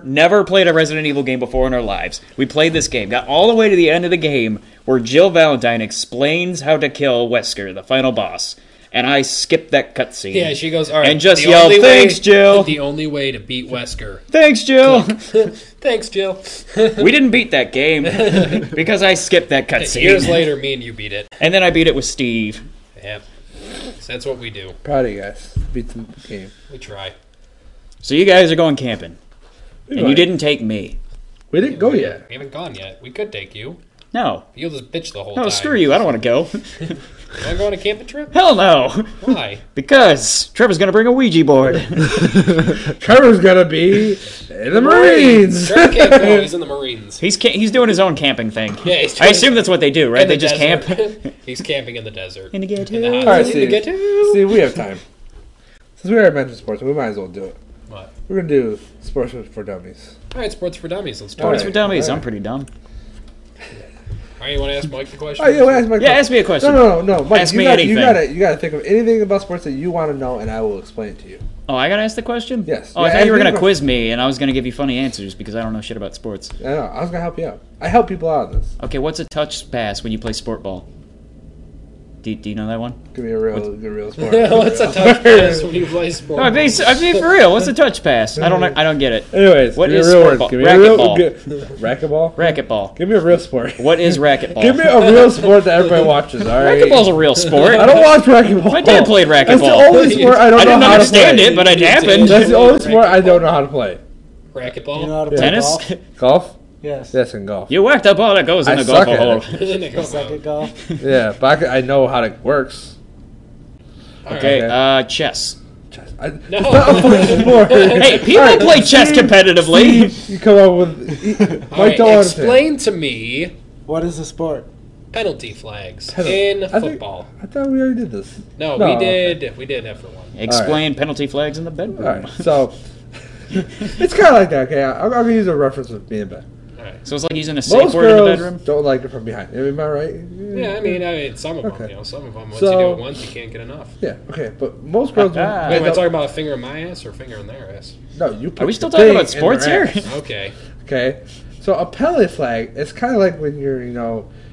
Speaker 3: never played a Resident Evil game before in our lives. We played this game, got all the way to the end of the game where Jill Valentine explains how to kill Wesker, the final boss. And I skipped that cutscene.
Speaker 1: Yeah, she goes, all right.
Speaker 3: And just
Speaker 1: the
Speaker 3: yelled,
Speaker 1: only
Speaker 3: "Thanks, Jill."
Speaker 1: The only way to beat Wesker.
Speaker 3: Thanks, Jill.
Speaker 1: Thanks, Jill.
Speaker 3: We didn't beat that game because I skipped that cutscene.
Speaker 1: Years later, me and you beat it.
Speaker 3: And then I beat it with Steve.
Speaker 1: Yeah. So that's what we do.
Speaker 2: Proud of you guys. Beat the game.
Speaker 1: We try.
Speaker 3: So you guys are going camping. And you
Speaker 2: might.
Speaker 3: didn't take me.
Speaker 2: We didn't go yet.
Speaker 1: We haven't gone yet. We could take you.
Speaker 3: No.
Speaker 1: You'll just bitch the whole time.
Speaker 3: No, screw you. I don't want to go.
Speaker 1: You want to go on a camping trip?
Speaker 3: Hell no.
Speaker 1: Why?
Speaker 3: Because Trevor's going to bring a Ouija board.
Speaker 2: Trevor's gonna be in the Marines.
Speaker 1: Trevor can't go. He's in the Marines.
Speaker 3: He's doing his own camping thing.
Speaker 1: Yeah, he's
Speaker 3: I assume that's what they do, right?
Speaker 1: in
Speaker 3: They
Speaker 1: the
Speaker 3: just camp.
Speaker 1: desert. He's camping in the desert.
Speaker 3: In the ghetto.
Speaker 1: In the house.
Speaker 2: All right,
Speaker 1: In the
Speaker 2: Steve.
Speaker 1: ghetto.
Speaker 2: See, we have time. Since we already mentioned sports, we might as well do it.
Speaker 1: What?
Speaker 2: We're gonna do sports for dummies.
Speaker 1: All right, sports for dummies. Let's do
Speaker 2: All
Speaker 3: Sports
Speaker 1: it.
Speaker 3: for dummies.
Speaker 2: All
Speaker 3: I'm
Speaker 2: right.
Speaker 3: pretty dumb.
Speaker 1: All right, you want to ask Mike the question?
Speaker 2: Oh yeah, well, ask my
Speaker 3: Yeah, ask me a question.
Speaker 2: No, Mike,
Speaker 3: Ask
Speaker 2: you
Speaker 3: me
Speaker 2: gotta,
Speaker 3: anything.
Speaker 2: You gotta think of anything about sports that you want to know, and I will explain it to you.
Speaker 3: Oh, I got to ask the question?
Speaker 2: Yes.
Speaker 3: Oh, I
Speaker 2: Yeah,
Speaker 3: thought you were
Speaker 2: ask me
Speaker 3: going
Speaker 2: the
Speaker 3: to quiz me, and I was going to give you funny answers because I don't know shit about sports.
Speaker 2: I know. I was gonna help you out. I help people out in this.
Speaker 3: Okay, what's a touch pass when you play sport ball? Do you know that one?
Speaker 2: Give me a real sport.
Speaker 1: What's a touch pass when you play sports?
Speaker 3: No, I'm being for real. What's a touch pass? I don't get it.
Speaker 2: Anyways,
Speaker 3: What
Speaker 2: give me
Speaker 3: is
Speaker 2: a real
Speaker 3: sport
Speaker 2: word.
Speaker 3: ball?
Speaker 2: Give me a real
Speaker 3: Racquetball.
Speaker 2: racquetball.
Speaker 3: Racquetball.
Speaker 2: Give me a real sport.
Speaker 3: What is racquetball?
Speaker 2: Give me a real sport that everybody watches. All right.
Speaker 3: Racquetball's a real sport.
Speaker 2: I don't watch racquetball.
Speaker 3: My dad played
Speaker 2: That's the
Speaker 3: racquetball.
Speaker 2: only sport I don't
Speaker 3: I
Speaker 2: know
Speaker 3: didn't
Speaker 2: how
Speaker 3: understand
Speaker 2: to play.
Speaker 3: it, but it happened.
Speaker 2: That's the only sport I don't know how to play.
Speaker 1: Racquetball.
Speaker 4: You know how to play
Speaker 3: Tennis?
Speaker 4: golf?
Speaker 2: Golf?
Speaker 4: Yes.
Speaker 2: Yes, in golf.
Speaker 3: You whacked up all that goes in
Speaker 2: I
Speaker 3: the
Speaker 2: suck
Speaker 3: golf
Speaker 2: at
Speaker 3: hole.
Speaker 2: it.
Speaker 1: All
Speaker 4: Suck at golf.
Speaker 2: Yeah, but I know how it works.
Speaker 3: Okay,
Speaker 2: Okay.
Speaker 3: chess.
Speaker 2: I,
Speaker 1: No.
Speaker 2: It's not a fucking sport.
Speaker 3: Hey, people play chess competitively.
Speaker 2: You come up with.
Speaker 1: All right,
Speaker 2: don't understand.
Speaker 1: explain to me
Speaker 4: What is the sport?
Speaker 1: penalty flags
Speaker 2: Penalty.
Speaker 1: in
Speaker 2: I think-
Speaker 1: football.
Speaker 2: I thought we already did this.
Speaker 1: No,
Speaker 2: No,
Speaker 1: we did. We did after one.
Speaker 3: Explain penalty flags in the bedroom.
Speaker 2: All right, so it's kind of like that. Okay, I'm gonna use a reference with being bad.
Speaker 1: All right.
Speaker 3: So it's like using a safe
Speaker 2: Most
Speaker 3: word in the
Speaker 2: girls
Speaker 3: bedroom.
Speaker 2: don't like it from behind. Am I right?
Speaker 1: Yeah, I mean, some of them.
Speaker 2: Okay.
Speaker 1: Some of them. Once
Speaker 2: So-
Speaker 1: you do it once, you can't get enough.
Speaker 2: Yeah. Okay, but most girls.
Speaker 3: Ah.
Speaker 1: Wait, am I
Speaker 2: don't-
Speaker 1: talking about a finger in my ass or a finger in their ass?
Speaker 2: No, you. Put
Speaker 3: Are we still
Speaker 2: the
Speaker 3: talking
Speaker 2: thing
Speaker 3: about sports
Speaker 2: in their
Speaker 3: here?
Speaker 2: ass,
Speaker 1: Okay.
Speaker 2: Okay, so a penalty flag. It's kind of like when you're,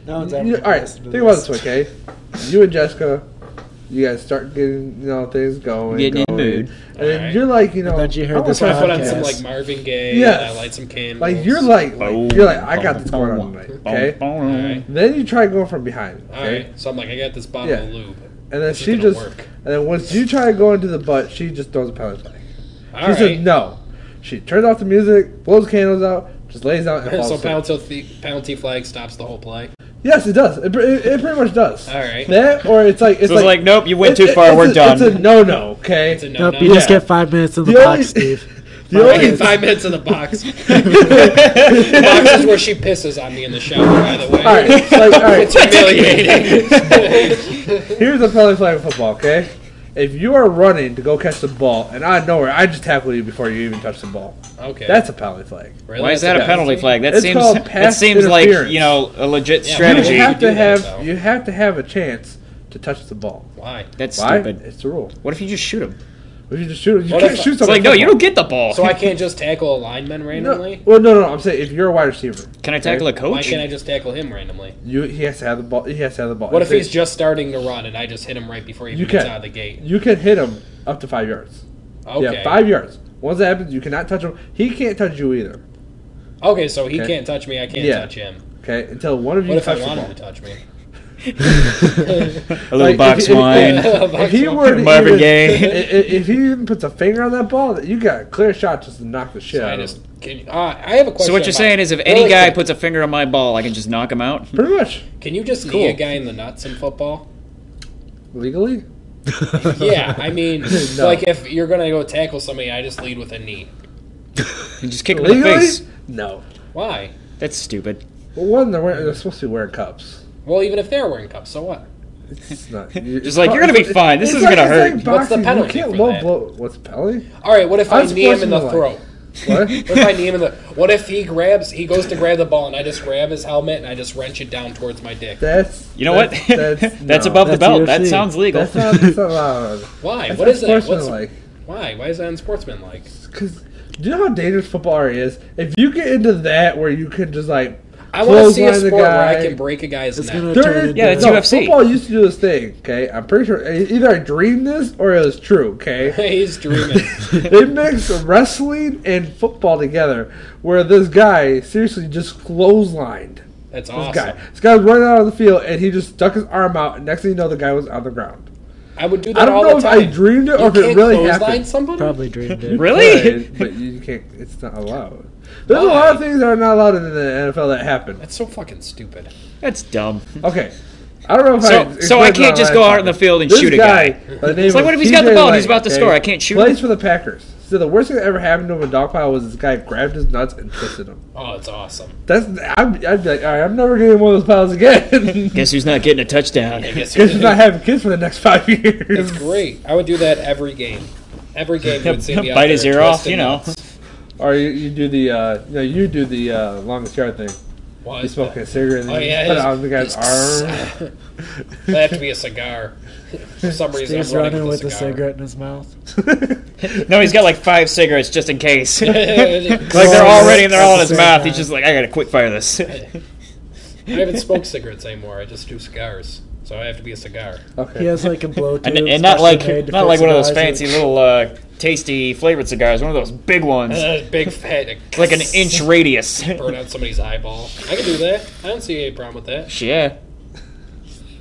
Speaker 4: No one's ever.
Speaker 2: All right, think about it this way, okay? You and Jessica, you guys start getting things going,
Speaker 3: Getting in the mood.
Speaker 2: and then
Speaker 1: Alright.
Speaker 2: you're like,
Speaker 4: I bet you heard
Speaker 2: I wanna
Speaker 4: this
Speaker 1: So I put on
Speaker 4: podcast.
Speaker 1: some like Marvin Gaye.
Speaker 2: Yes.
Speaker 1: And I light some candles.
Speaker 2: like you're like I got this going on tonight, okay?
Speaker 1: Alright.
Speaker 2: Then you try going from behind, okay?
Speaker 1: Alright. So I'm like, I got this bottle
Speaker 2: Yeah.
Speaker 1: of lube.
Speaker 2: And then
Speaker 1: This is
Speaker 2: she
Speaker 1: gonna
Speaker 2: just,
Speaker 1: work.
Speaker 2: and then once you try to go into the butt, she just throws a pellet flag. She
Speaker 1: Alright.
Speaker 2: says no. She turns off the music, blows candles out, just lays down and falls
Speaker 1: So
Speaker 2: asleep.
Speaker 1: penalty flag stops the whole play.
Speaker 2: Yes, it does. It pretty much does.
Speaker 1: Alright.
Speaker 2: That or it's like
Speaker 3: So it's like, nope, you went too far. We're done.
Speaker 2: It's a no, okay?
Speaker 1: It's a no.
Speaker 4: Nope, you just
Speaker 2: Yeah.
Speaker 4: get 5 minutes in the
Speaker 2: The
Speaker 4: box,
Speaker 2: only-
Speaker 4: Steve.
Speaker 2: The
Speaker 1: I
Speaker 2: only,
Speaker 1: get 5 minutes in the box. The box is where she pisses on me in the shower, by the way.
Speaker 2: all right, like, all right.
Speaker 1: It's humiliating.
Speaker 2: Here's a penalty flag in football, okay? If you are running to go catch the ball, and out of nowhere, I just tackle you before you even touch the ball.
Speaker 1: Okay.
Speaker 2: That's a penalty flag.
Speaker 1: Really?
Speaker 3: Why is that a
Speaker 1: That's
Speaker 3: penalty flag? That
Speaker 2: It's
Speaker 3: seems
Speaker 2: called
Speaker 3: that
Speaker 2: pass
Speaker 3: seems like
Speaker 2: interference.
Speaker 3: a legit
Speaker 1: Yeah,
Speaker 3: strategy.
Speaker 2: You have
Speaker 1: do
Speaker 2: to
Speaker 1: that,
Speaker 2: have
Speaker 1: though.
Speaker 2: you have to have a chance to touch the ball.
Speaker 1: Why?
Speaker 3: That's
Speaker 2: Why?
Speaker 3: stupid.
Speaker 2: It's the rule.
Speaker 3: What if you just shoot him?
Speaker 2: If you just shoot it, you
Speaker 1: What
Speaker 2: can't
Speaker 1: if-
Speaker 2: shoot
Speaker 3: It's
Speaker 2: somebody.
Speaker 3: like, no, you don't get the ball.
Speaker 1: So I can't just tackle a lineman randomly?
Speaker 2: No. I'm saying if you're a wide receiver,
Speaker 3: Can I tackle a
Speaker 1: Why
Speaker 3: coach?
Speaker 1: can't I just tackle him randomly?
Speaker 2: he has to have the ball. He has to have the ball.
Speaker 1: What if
Speaker 2: If
Speaker 1: he's just starting to run and I just hit him right before he
Speaker 2: You
Speaker 1: even gets
Speaker 2: can.
Speaker 1: out of the gate?
Speaker 2: you can hit him up to 5 yards.
Speaker 1: Okay.
Speaker 2: Yeah, 5 yards. Once that happens, you cannot touch him. He can't touch you either.
Speaker 1: Okay, so he
Speaker 2: Okay.
Speaker 1: can't touch me, I can't
Speaker 2: Yeah.
Speaker 1: touch him.
Speaker 2: Okay, until one of you
Speaker 1: What if I
Speaker 2: touch the
Speaker 1: want
Speaker 2: ball.
Speaker 1: him to touch me?
Speaker 3: A little
Speaker 2: Like,
Speaker 3: box wine.
Speaker 2: If he were to
Speaker 3: Marvin
Speaker 2: even,
Speaker 3: Gaye.
Speaker 2: if he even puts a finger on that ball, you got a clear shot just to knock the shit
Speaker 1: So
Speaker 2: out
Speaker 1: I
Speaker 2: of
Speaker 1: just
Speaker 2: him.
Speaker 1: I have a question.
Speaker 3: So what you're
Speaker 1: about-
Speaker 3: saying is, if any
Speaker 1: really
Speaker 3: guy
Speaker 1: quick,
Speaker 3: puts a finger on my ball, I can just knock him out?
Speaker 2: Pretty much
Speaker 1: can you just
Speaker 3: Cool.
Speaker 1: knee a guy in the nuts in football?
Speaker 2: legally.
Speaker 1: Yeah, I mean,
Speaker 2: No.
Speaker 1: like if you're gonna go tackle somebody, I just lead with a knee.
Speaker 3: And just kick him in the
Speaker 2: Legally,
Speaker 3: face.
Speaker 2: no.
Speaker 1: Why?
Speaker 3: That's stupid.
Speaker 2: Well, one, they're supposed to be wearing cups.
Speaker 1: Well, even if they're wearing cups, so what?
Speaker 2: It's not.
Speaker 3: Just like, you're gonna be fine. This isn't gonna hurt.
Speaker 1: What's the
Speaker 2: boxing.
Speaker 1: penalty
Speaker 2: You can't
Speaker 1: for
Speaker 2: low
Speaker 1: that?
Speaker 2: blow. What's the penalty?
Speaker 1: All right, what if I
Speaker 2: That's
Speaker 1: knee him in the
Speaker 2: sportsmanlike.
Speaker 1: throat?
Speaker 2: What?
Speaker 1: What if I knee him in the? What if he goes to grab the ball, and I just grab his helmet and I just wrench it down towards my dick?
Speaker 2: That's
Speaker 3: You know what? That's
Speaker 2: no.
Speaker 3: above the
Speaker 4: That's
Speaker 3: belt. That
Speaker 4: UFC.
Speaker 3: sounds legal.
Speaker 2: That's not allowed.
Speaker 1: Why?
Speaker 2: That's
Speaker 1: What
Speaker 2: not
Speaker 1: is that? What's,
Speaker 2: sportsmanlike.
Speaker 1: why? Why is that unsportsmanlike?
Speaker 2: Because do you know how dangerous football already is? If you get into that where you can just like
Speaker 1: I want to see a
Speaker 2: clothesline the
Speaker 1: sport where I
Speaker 2: guy.
Speaker 1: can break a guy's
Speaker 4: It's
Speaker 1: neck.
Speaker 4: gonna
Speaker 2: There
Speaker 4: turn
Speaker 2: is,
Speaker 4: into
Speaker 3: Yeah, it's
Speaker 2: no,
Speaker 3: UFC.
Speaker 2: Football used to do this thing. Okay, I'm pretty sure either I dreamed this or it was true. Okay,
Speaker 1: He's dreaming.
Speaker 2: they mixed wrestling and football together, where this guy seriously just clotheslined
Speaker 1: That's
Speaker 2: this
Speaker 1: awesome.
Speaker 2: guy. This guy was running out of the field and he just stuck his arm out. And next thing you know, the guy was on the ground.
Speaker 1: I would do that
Speaker 2: I don't
Speaker 1: all
Speaker 2: know
Speaker 1: the
Speaker 2: if
Speaker 1: time.
Speaker 2: I dreamed it
Speaker 1: You
Speaker 2: or if it
Speaker 1: can't
Speaker 2: really
Speaker 1: clothesline
Speaker 2: happened.
Speaker 1: somebody?
Speaker 4: Probably dreamed it.
Speaker 3: Really?
Speaker 2: Could, but you can't. It's not allowed. There's a
Speaker 1: Why?
Speaker 2: lot of things that are not allowed in the NFL that happen.
Speaker 1: That's so fucking stupid.
Speaker 3: That's dumb.
Speaker 2: Okay. I don't know if
Speaker 3: So I can't just go out in the field and shoot a guy.
Speaker 2: It's
Speaker 3: like, what if he's got the ball and he's about to score? I can't shoot
Speaker 2: Plays
Speaker 3: him?
Speaker 2: for the Packers. So the worst thing that ever happened to him in Dogpile was this guy grabbed his nuts and twisted them.
Speaker 1: Oh, it's awesome.
Speaker 2: I'd be like, all right, I'm never getting one of those piles again.
Speaker 3: Guess who's not getting a touchdown?
Speaker 1: I guess
Speaker 2: Because he's not having kids for the next 5 years.
Speaker 1: It's great. I would do that every game. Every game you would see me out
Speaker 3: Bite
Speaker 1: there
Speaker 3: his ear off,
Speaker 1: twisting
Speaker 3: you know.
Speaker 1: nuts.
Speaker 2: Or you do the longest yard thing.
Speaker 1: Why
Speaker 2: You
Speaker 1: is
Speaker 2: smoke
Speaker 1: that?
Speaker 2: a cigarette and
Speaker 1: Oh,
Speaker 2: then
Speaker 1: yeah,
Speaker 2: you put it
Speaker 1: it's-
Speaker 2: on the guy's arm.
Speaker 1: That'd have to be a cigar. For some reason,
Speaker 4: He's
Speaker 1: I'm running
Speaker 4: running
Speaker 1: with
Speaker 4: with
Speaker 1: a
Speaker 4: a
Speaker 1: cigar.
Speaker 4: cigarette in his mouth.
Speaker 3: No, he's got like 5 cigarettes just in case. Like
Speaker 1: I
Speaker 3: they're all ready and they're all in
Speaker 4: At the
Speaker 3: his
Speaker 4: same
Speaker 3: mouth.
Speaker 4: time.
Speaker 3: He's just like, I gotta quick fire this.
Speaker 1: haven't smoked cigarettes anymore. I just do cigars. So I have to be a cigar.
Speaker 2: Okay.
Speaker 4: He has like a blow tube.
Speaker 3: And not like
Speaker 4: specially made to
Speaker 3: not
Speaker 4: fit
Speaker 3: like one of those
Speaker 4: cigars.
Speaker 3: fancy little tasty flavored cigars. One of those big ones,
Speaker 1: Big fat.
Speaker 3: like an inch radius.
Speaker 1: Burn out somebody's eyeball. I can do that. I don't see any problem with that.
Speaker 3: Yeah.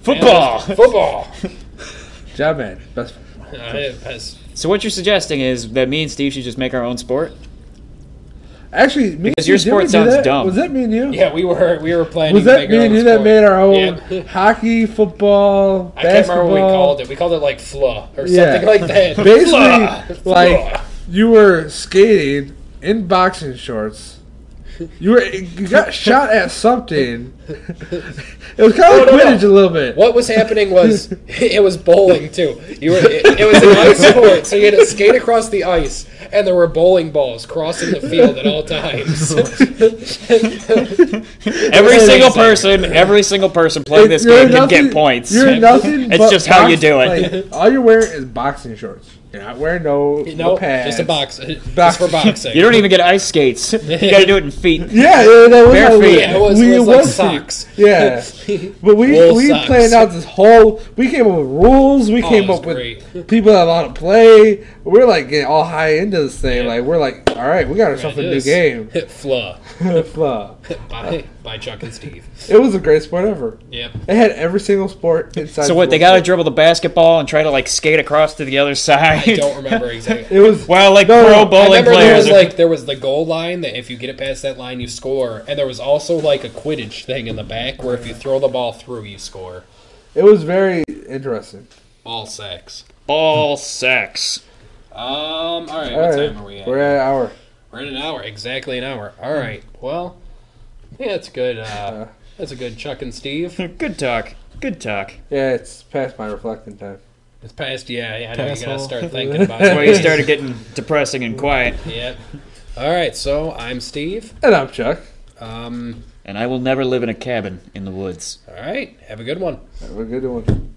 Speaker 3: Football.
Speaker 1: Football.
Speaker 2: Job man. Best.
Speaker 3: So what you're suggesting is that me and Steve should just make our own sport?
Speaker 2: Actually,
Speaker 3: Because your sport sounds dumb.
Speaker 2: Was that me and you?
Speaker 1: Yeah, we were planning.
Speaker 2: Was
Speaker 1: to
Speaker 2: that
Speaker 1: make our
Speaker 2: me and
Speaker 1: own
Speaker 2: you that
Speaker 1: sport.
Speaker 2: made our own
Speaker 1: Yeah.
Speaker 2: hockey, football,
Speaker 1: I can't
Speaker 2: basketball?
Speaker 1: remember what we called it. We called it like FLA or
Speaker 2: Yeah.
Speaker 1: something like that.
Speaker 2: Basically,
Speaker 1: FLA.
Speaker 2: like
Speaker 1: FLA.
Speaker 2: you were skating in boxing shorts. You got shot at something. It was kind of
Speaker 1: No, no,
Speaker 2: Quidditch
Speaker 1: no.
Speaker 2: a little bit.
Speaker 1: What was happening was it was bowling too. It was an ice sport, so you had to skate across the ice, and there were bowling balls crossing the field at all times.
Speaker 3: Every single person playing this
Speaker 2: You're
Speaker 3: game can
Speaker 2: nothing-
Speaker 3: get points.
Speaker 2: You're nothing.
Speaker 3: It's
Speaker 2: but
Speaker 3: just how you do it.
Speaker 2: Like, all you're wearing is boxing shorts. You're not wearing no pads.
Speaker 1: just a box. Just for boxing.
Speaker 3: You don't even get ice skates. You got to do it in feet.
Speaker 2: Yeah, that was
Speaker 3: Bare
Speaker 2: how
Speaker 3: feet.
Speaker 1: Yeah, it was like socks.
Speaker 2: Yeah, but
Speaker 1: Wool
Speaker 2: we
Speaker 1: socks.
Speaker 2: planned out this whole. We came up with rules. We came
Speaker 1: it was
Speaker 2: up with
Speaker 1: great.
Speaker 2: people that want to play. We're like getting all high into this thing.
Speaker 1: Yeah.
Speaker 2: Like we're like, all right, we got ourselves a new
Speaker 1: This.
Speaker 2: game.
Speaker 1: Fla.
Speaker 2: Fla.
Speaker 1: By Chuck and Steve.
Speaker 2: It was the greatest sport ever.
Speaker 1: Yep.
Speaker 2: It had every single sport inside.
Speaker 3: So what? They got to dribble the basketball and try to like skate across to the other side.
Speaker 1: I don't remember exactly.
Speaker 2: It was
Speaker 3: Well, like
Speaker 2: No,
Speaker 3: pro
Speaker 2: no,
Speaker 1: I
Speaker 3: bowling
Speaker 1: remember
Speaker 3: players.
Speaker 1: there was the goal line that if you get it past that line you score, and there was also like a Quidditch thing in the back where if you throw the ball through you score.
Speaker 2: It was very interesting.
Speaker 1: All sex.
Speaker 3: All sex.
Speaker 1: All right.
Speaker 2: All
Speaker 1: What
Speaker 2: right,
Speaker 1: time are we at?
Speaker 2: we're at an hour.
Speaker 1: We're at an hour. Exactly an hour. All right. Well, yeah, it's good. That's a good Chuck and Steve.
Speaker 3: Good talk. Good talk.
Speaker 2: Yeah, it's past my reflecting time.
Speaker 1: It's past. Yeah. I know you gotta
Speaker 4: Asshole.
Speaker 1: start thinking about
Speaker 3: That's why you
Speaker 1: it.
Speaker 3: started getting depressing and quiet.
Speaker 1: Yep. All right. So I'm Steve.
Speaker 2: And I'm Chuck.
Speaker 3: And I will never live in a cabin in the woods.
Speaker 1: All right. Have a good one.
Speaker 2: Have a good one.